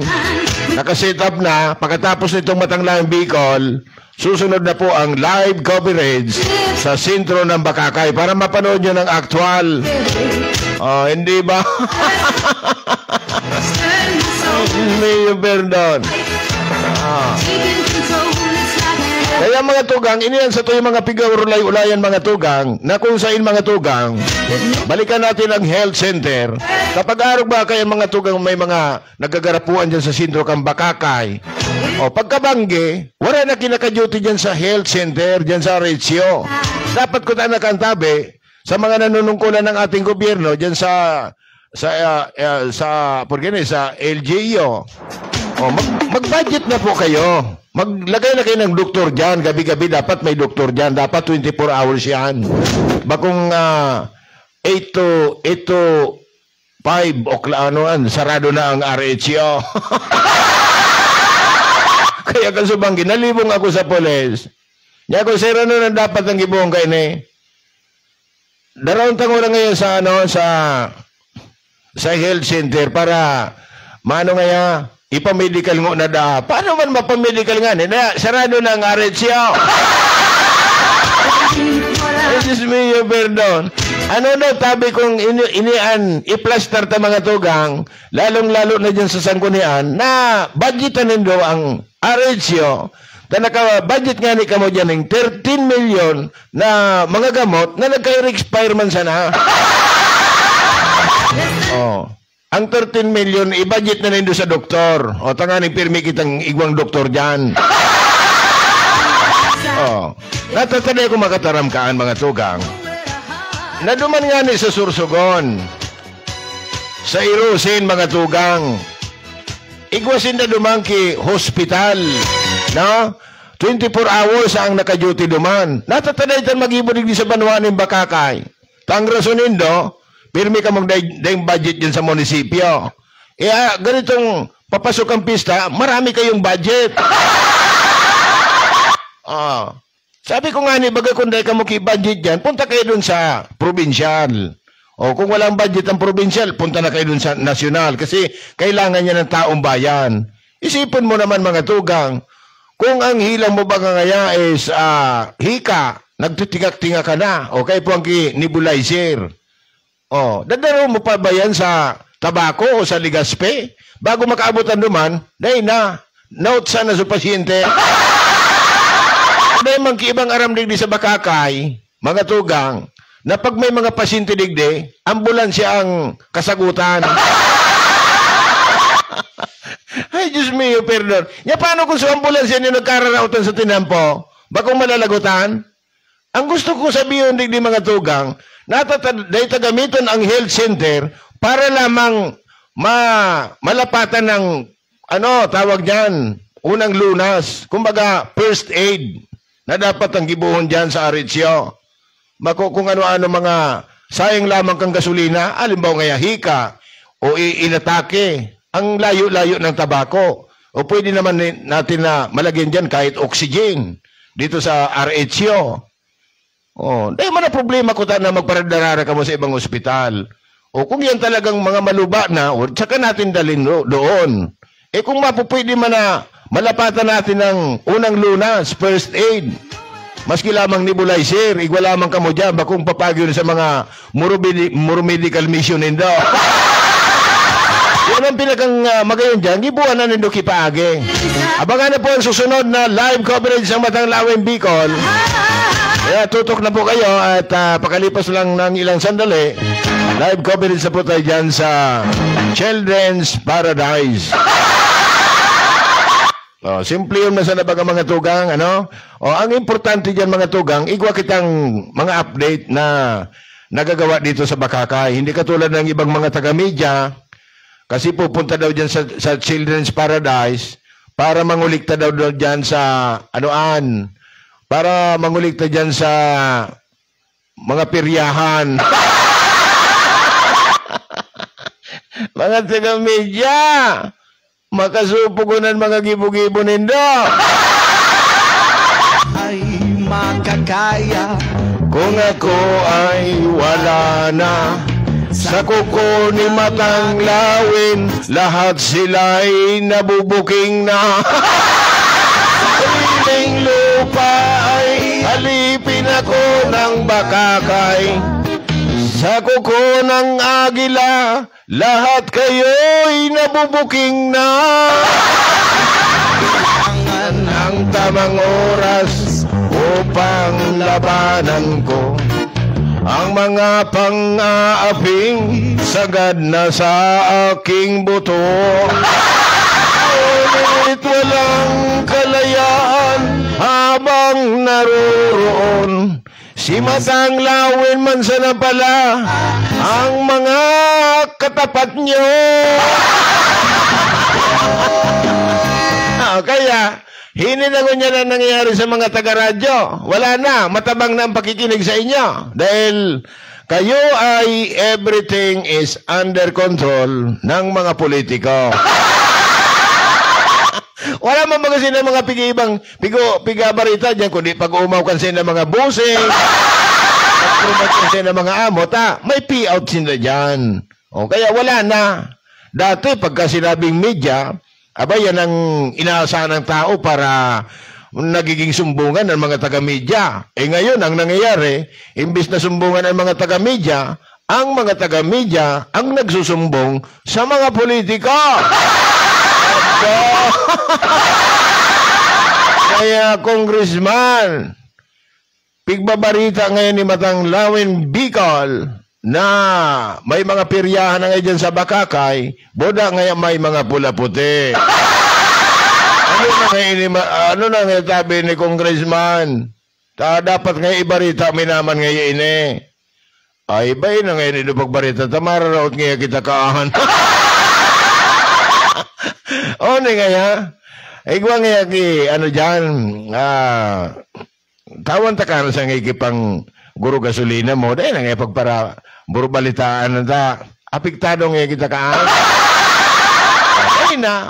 nakaset up na. Pagkatapos nitong Matanglawin Bicol, susunod na po ang live coverage sa sentro ng Bakakay para mapanood nyo ng aktual. Hindi ba? Hindi yung perdon. Kaya mga tugang, iniyan sa tuwing mga pigaw-ulay-ulayan mga tugang, na kung saan mga tugang, balikan natin ang health center. Kapag arog ba kayo mga tugang may mga nagagarapuan dyan sa sentro kang Bakakay, pagkabanggi, wala na kinaka-duty dyan sa health center, dyan sa Retsyo. Dapat ko tayo nakantabi sa mga nanunungkulan ng ating gobyerno dyan sa LGU. Oh, mag-budget na po kayo. Maglagay na kayo ng doktor dyan. Gabi-gabi dapat may doktor dyan. Dapat 24 hours yan. Bakong 8 to 5 o'clock, sarado na ang RHO. Kaya kasubang ginalibong ako sa polis. Nya ko, sir, ano na dapat ang gibong kayo ni? Darawang tango na ngayon sa health center para mano ngaya ipamedical ngo na da. Paano man mapamedical nga ni? Sarado na ang RHO. Excuse me, pardon. Ano daw tabi kong inian i-plaster ta mga tugang, lalong-lalo na dyan sa sanggunian, na budgetan nindo ang RHO, na naka-budget nga ni kamo dyan ng 13 million na mga gamot na nagka-expire man sana. Oh. Ang 13 million, i-budget na nindo sa doktor. O, tanganing pirmi kitang igwang doktor dyan. Oh. Natatanay ko makataramkaan mga tugang. Naduman nga ni sa Sursogon, sa Irusin mga tugang. Igwasin na dumang ki hospital, no? 24 hours ang naka-duty duman. Natatanay tan mag-ibunig di sa Banwaning Bakakay. Tang rasonin do, pirmi ka mong daing budget dyan sa munisipyo. Ganitong papasok ang pista, marami kayong budget. Sabi ko nga ni, baga kung dahil ka mo ki-budget dyan, punta kayo dun sa provincial. O kung walang budget ang provincial, punta na kayo dun sa nasyonal. Kasi kailangan niya ng taong bayan. Isipin mo naman mga tugang, kung ang hilang mo baga ngaya is hika, nagtitingak-tingak ka na, o kayo po ang nebulizer. O, dadaro mo pa ba yan sa tabako o sa ligaspe? Bago makaabutan duman, dahil note sana sa pasyente. Dahil magkiibang aram digdi sa Bakakay, mga tugang, na pag may mga pasyente digdi, ambulansya ang kasagutan. Ay, Diyos mio, perdon. Paano kung sa ambulansya niyo nagkararautan sa tinampo? Bakong malalagutan? Ang gusto ko sabihin digdi mga tugang, dahil tagamiton ang health center para lamang malapatan ng, tawag dyan, unang lunas. Kumbaga, first aid na dapat ang gibuhon dyan sa RHO. Kung ano-ano mga sayang lamang kang gasolina, alimbaw ngaya hika, o inatake, ang layo-layo ng tabako. O pwede naman natin na malagyan dyan kahit oxygen dito sa RHO. Dahil man na problema ko na magparadarara ka mo sa ibang ospital. O kung yan talagang mga maluba na, tsaka natin dalhin doon. Kung mapupwede man na malapatan natin ng unang lunas, first aid. Maski lamang nebulizer, igwa lamang ka mo dyan, bakong papagyo sa mga muro medical mission nindo. Yan ang pinakang magayon dyan, gibuhan na nindo kipaage. Abangan na po ang susunod na live coverage ng Batang Lawin Bicol. Kaya tutok na po kayo at pakalipas lang ng ilang sandali, live coverage na po tayo dyan sa Children's Paradise. Simple yun na sa nabaga mga tugang, ang importante dyan mga tugang, igwa kitang mga update na nagagawa dito sa Bakakay. Hindi katulad ng ibang mga taga-media, kasi pupunta daw dyan sa Children's Paradise para mangulikta daw dyan sa, para mangulikta dyan sa mga piryahan. Mga taga-media, makasupugunan mga gibo-gibo nindo. Ay makakaya kung ako ay wala na sa kuko ni Matang Lawin, lahat sila'y nabubuking na. Sariling lupa ay halipin ako ng Bakakay. Sa kuko ng agila, lahat kayo'y nabubuking na. Ang tamang oras upang labanan ko ang mga pang-aaping sagad na sa aking buto. Ngunit walang kalayaan habang naroroon si Matang Lawin man sana pala ang mga katapat nyo. Kaya, hininagon niya na nangyayari sa mga taga-radyo. Wala na, matabang na ang pakikinig sa inyo. Dahil kayo ay everything is under control ng mga politiko. Wala man mga sila mga pigabarita dyan, kundi pag-umaw kasi ng mga busing, pag-promote kasi ng mga amot, may payout sila dyan. Kaya wala na. Dati, pagka sinabing media, yan ang inaasahan ng tao para nagiging sumbungan ng mga taga-media. Ngayon, ang nangyayari, imbis na sumbungan ng mga taga-media, ang mga taga-media ang nagsusumbong sa mga politiko. Kaya, Congressman, pigbabarita ngayon ni Matang Lawin Bicol na may mga piryahan na ngayon dyan sa Bakakay, boda ngayon may mga pula-puti. Ano na ngayon sabi ni Congressman? Dapat ngayon ibarita minaman ngayon ini. Ay, iba na ngayon ito pagbarita. Tamararaot ngayon kita kaahan. Ni ngaya. Igwa ngaya ki, dyan, tawan ta ka na sa ngayon kipang guru gasolina mo. Dahil na ngayon pagpara, buro balitaan na apektado ngayon kita kaan.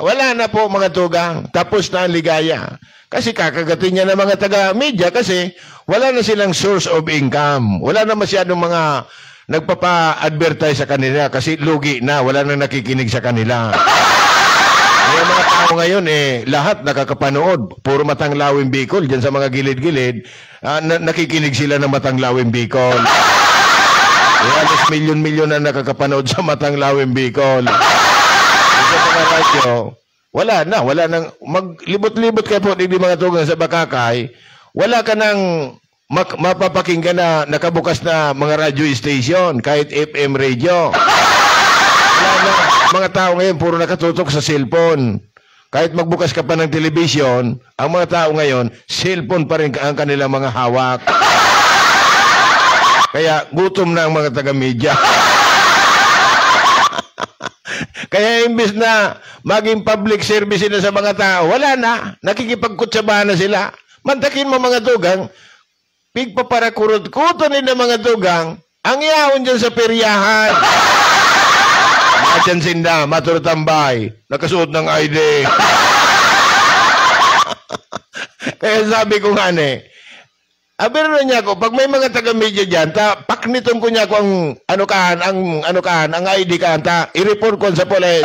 Wala na po mga tugang. Tapos na ang ligaya. Kasi kakagatin niya ng mga taga-media kasi wala na silang source of income. Wala na masyadong mga nagpapa-advertise sa kanila kasi lugi na. Wala na nakikinig sa kanila. Yung mga tao ngayon, lahat nakakapanood. Puro Matang Lawin Bicol. Diyan sa mga gilid-gilid, nakikinig sila ng Matang Lawin Bicol. Halos milyon-milyon na nakakapanood sa Matang Lawin Bicol. Sa mga radyo, wala nang maglibot-libot kayo po di mga tugang sa Bakakay, wala ka nang mapapakinggan na nakabukas na mga radio station, kahit FM radio. Wala na, mga tao ngayon puro nakatutok sa cellphone. Kahit magbukas ka pa ng television, ang mga tao ngayon, cellphone pa rin ang kanilang mga hawak. Kaya gutom na ang mga taga-media. Kaya imbis na maging public service sila sa mga tao, wala na. Nakikipagkutsabahan na sila. Mantakin mo mga tugang, pigpaparakurot-kuto nila mga tugang, ang yaon dyan sa peryahan. Madyan sinda, maturutambay, nakasuot ng ID. Kaya sabi ko nga pero niya ko, pag may mga taga-media dyan, pakniton ko niya ko ang ID kaan, i-report ko sa polis.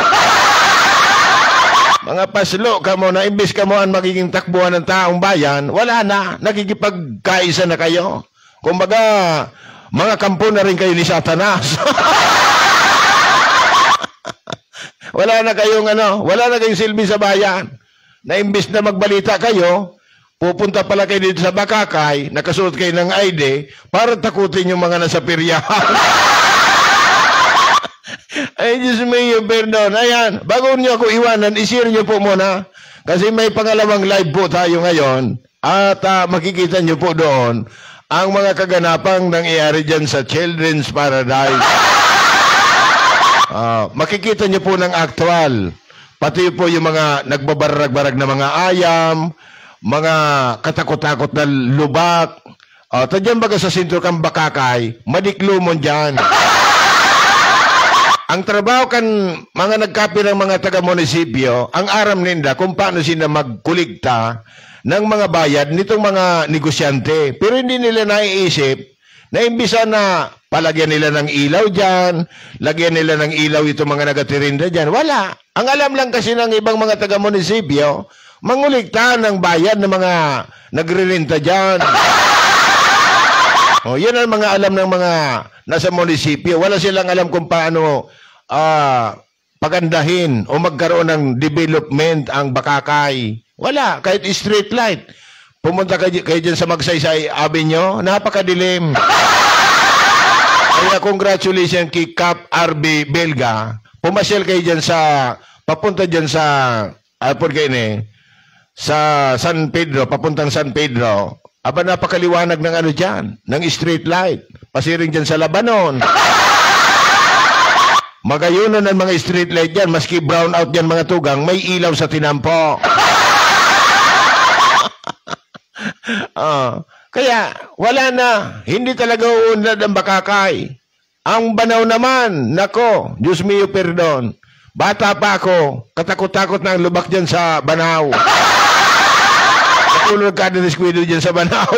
Mga paslo ka mo na imbis ka mo ang magiging takbuhan ng taong bayan, wala na, nakikipagkaisa na kayo. Kumbaga, mga kampo na rin kayo ni Satanas. wala na kayong silbi sa bayan. Na imbis na magbalita kayo, pupunta pala kayo dito sa Bakakay, nakasuot kayo ng ID, para takutin yung mga nasa piryahan. Ay, Diyos mio, perdon. Ayan, bago niyo ako iwanan, i-share niyo po muna. Kasi may pangalawang live po tayo ngayon. At makikita niyo po doon ang mga kaganapang nangyayari dyan sa Children's Paradise. Makikita niyo po ng actual. Pati po yung mga nagbabarag-barag na mga ayam, mga katakot-takot na lubak. Tadyan baga sa sentro kang Bakakay, madiklumon dyan. Ang trabaho kan mga nagkapi ng mga taga-munisipyo, ang aram ninda kung paano sila magkuligta ng mga bayad nitong mga negosyante. Pero hindi nila naiisip na imbisa na palagyan nila ng ilaw dyan, lagyan nila ng ilaw itong mga nagatirinda dyan. Wala. Ang alam lang kasi ng ibang mga taga-munisipyo, manguligta ng bayad ng mga nagre-renta dyan. Yan ang mga alam ng mga nasa munisipyo. Wala silang alam kung paano pagandahin o magkaroon ng development ang Bakakay. Wala. Kahit street light. Pumunta kayo dyan sa Magsaysay Avenue, napakadilim. Kaya congratulations kay Cap RB Belga. Pumasyal kayo dyan papunta dyan sa San Pedro, papuntang San Pedro. Napakaliwanag ng dyan, ng street light. Pasiring dyan sa Labanon. Magayunan ng mga street light dyan, maski brown out dyan mga tugang, may ilaw sa tinampo. Kaya, wala na. Hindi talaga uunlad ang Bakakay. Ang Banaw naman, nako, Diyos mio perdon. Bata pa ako, katakot-takot na ang lubak dyan sa Banaw. Natulog ka na niskwilo dyan sa Banaw.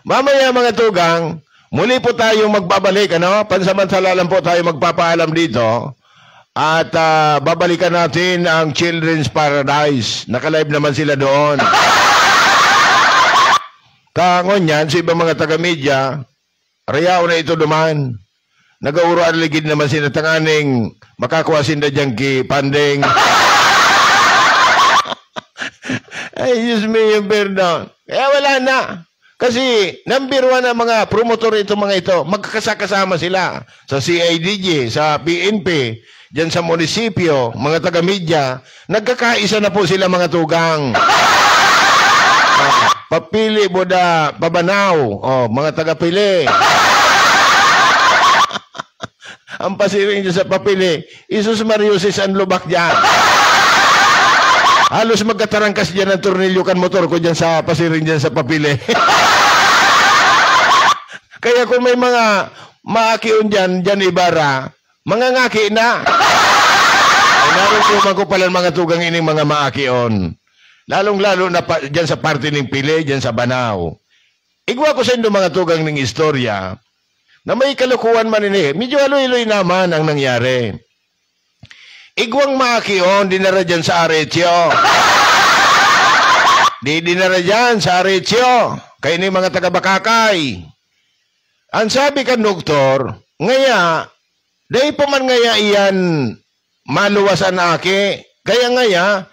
Mamaya mga tugang, muli po tayong magbabalik, ano? Pansamantala lang po tayo magpapaalam dito. At babalikan natin ang Children's Paradise. Naka-live naman sila doon. Kangon yan, sa ibang mga taga-media, rayaw na ito duman. Nag-auro aligid naman sila tanganing makakuha sinda dyan ki Pandeng. Ay, Diyos me yung perdon. Kaya wala na. Kasi number 1 na mga promotor ito mga ito, magkakasama sila sa CIDG, sa PNP, dyan sa munisipyo, mga taga-media, nagkakaisa na po sila mga tugang. Papili boda Pabanaw, mga taga-pili. Ang pasiring dyan sa papili, Isus Mariusis ang lubak dyan. Halos magkatarangkas dyan ang tornilyo kan motor ko dyan sa pasiring dyan sa papili. Kaya kung may mga maakion dyan Ibarra, mga ngaki na. Narutuman ko pala mga tugang ining mga maakion. Lalong-lalo na dyan sa parte ng Pili, dyan sa Banaw. Igwa ko sa inyo mga tugang ng istorya na may kalukuhan man ini. Medyo aloy-aloy naman ang nangyari. Igwang maakion, dinara dyan sa Aretio. Dinara dyan sa Aretio. Kaya ni mga taga-Bakakay. Ang sabi ka, doktor, ngaya, dahil pa man ngaya iyan maluwasan aki. Kaya ngaya,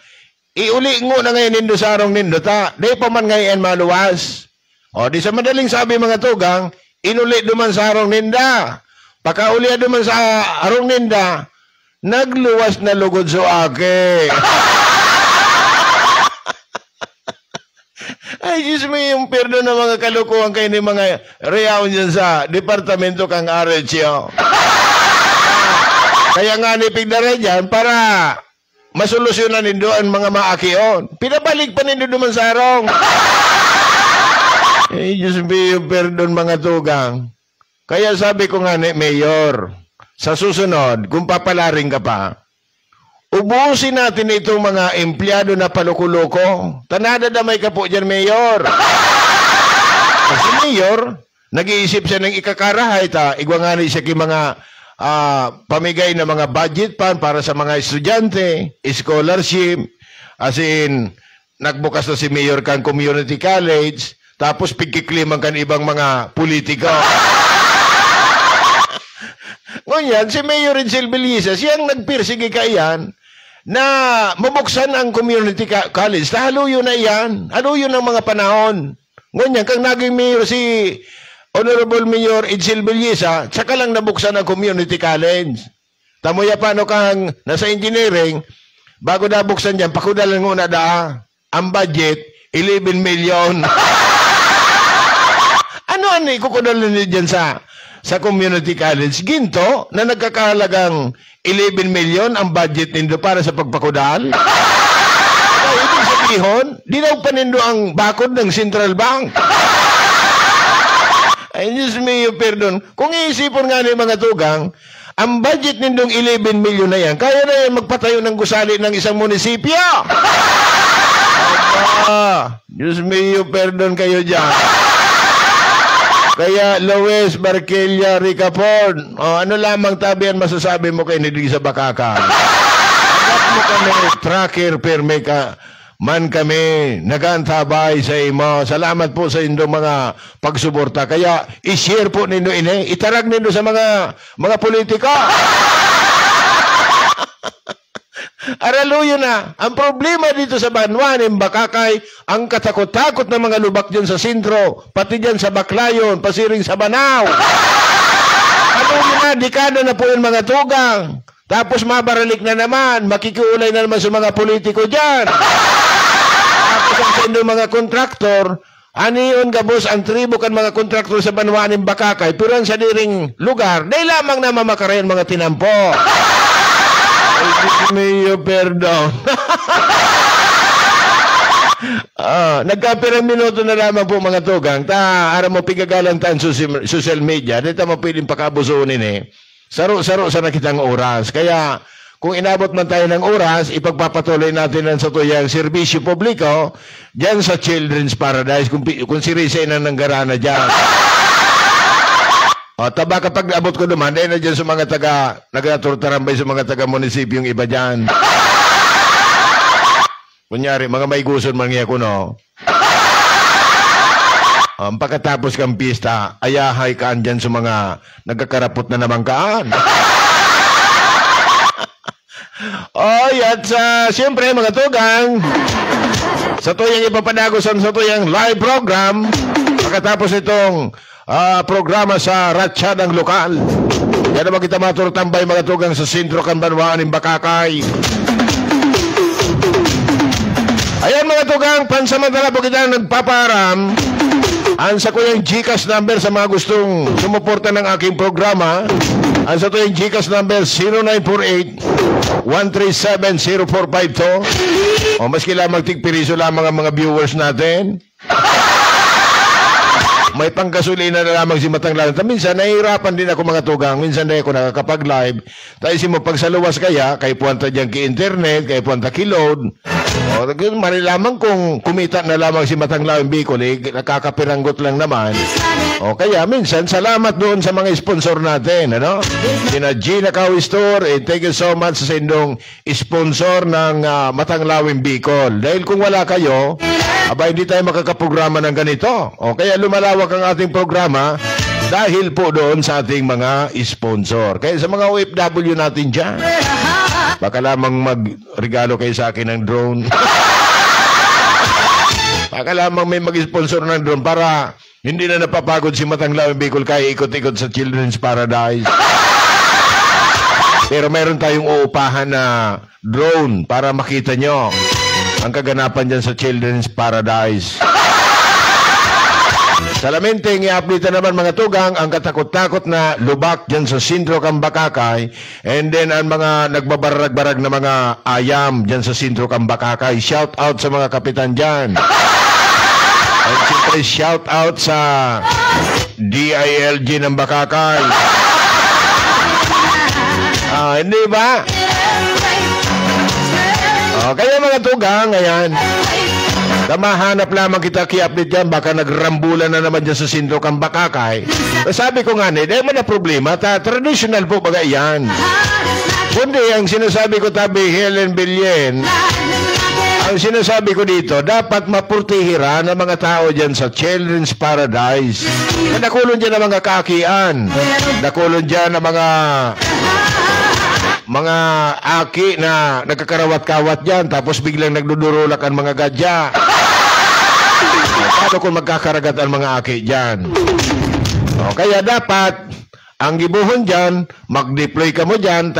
iuli ngo na ngayon nindo sa arong nindo ta. Dahil pa man ngaya iyan maluwas. O, di sa madaling sabi mga tugang, inuli duman sa arong ninda. Pakauli duman sa arong ninda, nagluwas na lugod so aki. Ay, Diyos mo yung perdo ng mga kalukuhan kayo ni mga reyaw dyan sa departamento kang Aretio. Kaya nga nipigdara dyan para masolusyonan nindo ang mga maakion. Pinabalik pa nindo duman sa arong. Ay, Diyos mo yung perdo ng mga tugang. Kaya sabi ko nga ni Mayor, sa susunod, kung papalaring ka pa, ubusin natin itong mga empleyado na palukuloko. Tanada damay ka po dyan, Mayor. Kasi Mayor, nag-iisip siya ng ikakarahay ta. Igwa nga ni siya ki mga pamigay na mga budget pan para sa mga estudyante, scholarship. As in, nagbukas na si Mayor kan community college, tapos pigkikliman kan ibang mga politiko. Ngunyan, si Mayor Edsel Belisa, siyang nagpirsige ka iyan, na mabuksan ang community college. Haluyo na yan. Haluyo ng mga panahon. Ngunyan, kang naging mayor si Honorable Mayor Edsel Belisa, saka lang nabuksan ang community college. Tamoya paano kang nasa engineering, bago nabuksan dyan, pakudalan mo na ang budget, 11 million. Ano ikukudalan niyo dyan sa community college? Ginto na nagkakahalagang 11 million ang budget nindo para sa pagpakudal. Ibig sabihin, dinaw pa nindo ang bakod ng Central Bank. Ay, Diyos me, perdon. Kung iisipon nga ni mga tugang, ang budget nindong 11 million na yan, kaya na yan magpatayo ng gusali ng isang munisipyo. Diyos me, perdon kayo dyan. Kaya Lois Barquilla Ricapon, ano lamang tabi ang masasabi mo kay Nidri sa Bakakay? Agad mo kami, tracker, perme ka, man kami, nagantabay sa imo. Salamat po sa inyong mga pagsuporta. Kaya i-share po ninyo ini, itarag ninyo sa mga politika. Araluyo na. Ang problema dito sa Banwanim, Bakakay, ang katakot-takot ng mga lubak dyan sa sentro, pati dyan sa Baclayon, pasiring sa Banaw. Araluyo na, dekada na po yung mga tugang. Tapos mabaralik na naman, makikiulay na naman sa mga politiko dyan. Tapos ang sendo mga kontraktor, aniyon gabos ang tribo kan mga kontraktor sa Banwanim, Bakakay, pero sa diring lugar, dahil lamang na mamakarayan mga tinampo. Ay, Diyos me, perdon. Nagkapirang minuto na lamang po mga tugang. Ara mo pigagalang taan social media. Dito mo pwedeng pakabusunin eh. Saro-saro sa nakitang oras. Kaya kung inabot man tayo ng oras, ipagpapatuloy natin ang satuyang serbisyo publiko dyan sa Children's Paradise. Kung si Risa na nanggarana dyan. Taba kapag abot ko naman, dahil na dyan sa mga nagaturtarambay sa mga taga-munisipyong iba dyan. Kunyari, mga may guson mangya ko, no? Pagkatapos kang pista, ayahay kaan dyan sa mga nagkakarapot na naman kaan. At siyempre, mga tugang, sa tuyang ipapadagos ang sa tuyang live program, pagkatapos itong programa sa Ratsyadang Lokal. Yan naman kita maturtambay mga tugang sa Sentro Kanbanwaan ng Bakakay. Ayan mga tugang, pansamantala po kita nagpaparam ang sa kuyang GCash number sa mga gustong sumuporta ng aking programa. Ang sa tuyang GCash number 0948-137-0452. Maski lamang tigpiriso lamang ang mga viewers natin. May panggasolina na lamang si Matang Lawin. Minsan, nahihirapan din ako mga tugang. Minsan na ako nakakapag-live. Tayo si mo pagsaluwas kaya, kay puwanta dyan ki-internet, kay puwanta ki-load. Marilamang kung kumita na lamang si Matang Lawin Bicol, nakakapiranggot lang naman. Kaya minsan, salamat doon sa mga sponsor natin. Sina Gina Cow Store, thank you so much sa inyong sponsor ng Matang Lawin Bicol. Dahil kung wala kayo, hindi tayo makakaprograma ng ganito. Kaya lumalawak ang ating programa dahil po doon sa ating mga sponsor. Kaya sa mga OFW natin dyan, baka lamang magregalo kayo sa akin ng drone. Baka lamang may mag-sponsor ng drone para hindi na napapagod si Matang Lawin Bicol kaya ikot-ikot sa Children's Paradise. Pero meron tayong uupahan na drone para makita nyo ang kaganapan dyan sa Children's Paradise. Salamenteng i-update naman mga tugang ang katakot-takot na lubak dyan sa Sentro Kambakakay, and then ang mga nagbabarag-barag na mga ayam dyan sa Sentro Kambakakay. Shout out sa mga kapitan dyan. At siyempre shout out sa DILG ng Bakakay. Hindi ba? Kaya mga tugang, ayan. Mahanap lamang kita ki-update dyan, baka nagrambulan na naman dyan sa Sentro Kambakakay. Sabi ko nga, dahil mo na problema, traditional po baga yan. Kundi ang sinasabi ko tabi, Helen Bilyen, ang sinasabi ko dito, dapat mapurtihira ng mga tao dyan sa Children's Paradise. Nakulon dyan ng mga kakian. Nakulon dyan ng mga aki na nagkakarawat-kawat dyan, tapos biglang nagdudurulak ang mga gadya. Paano kung magkakaragat ang mga aki dyan? Kaya dapat, ang gibuhon dyan, mag-deploy ka mo dyan,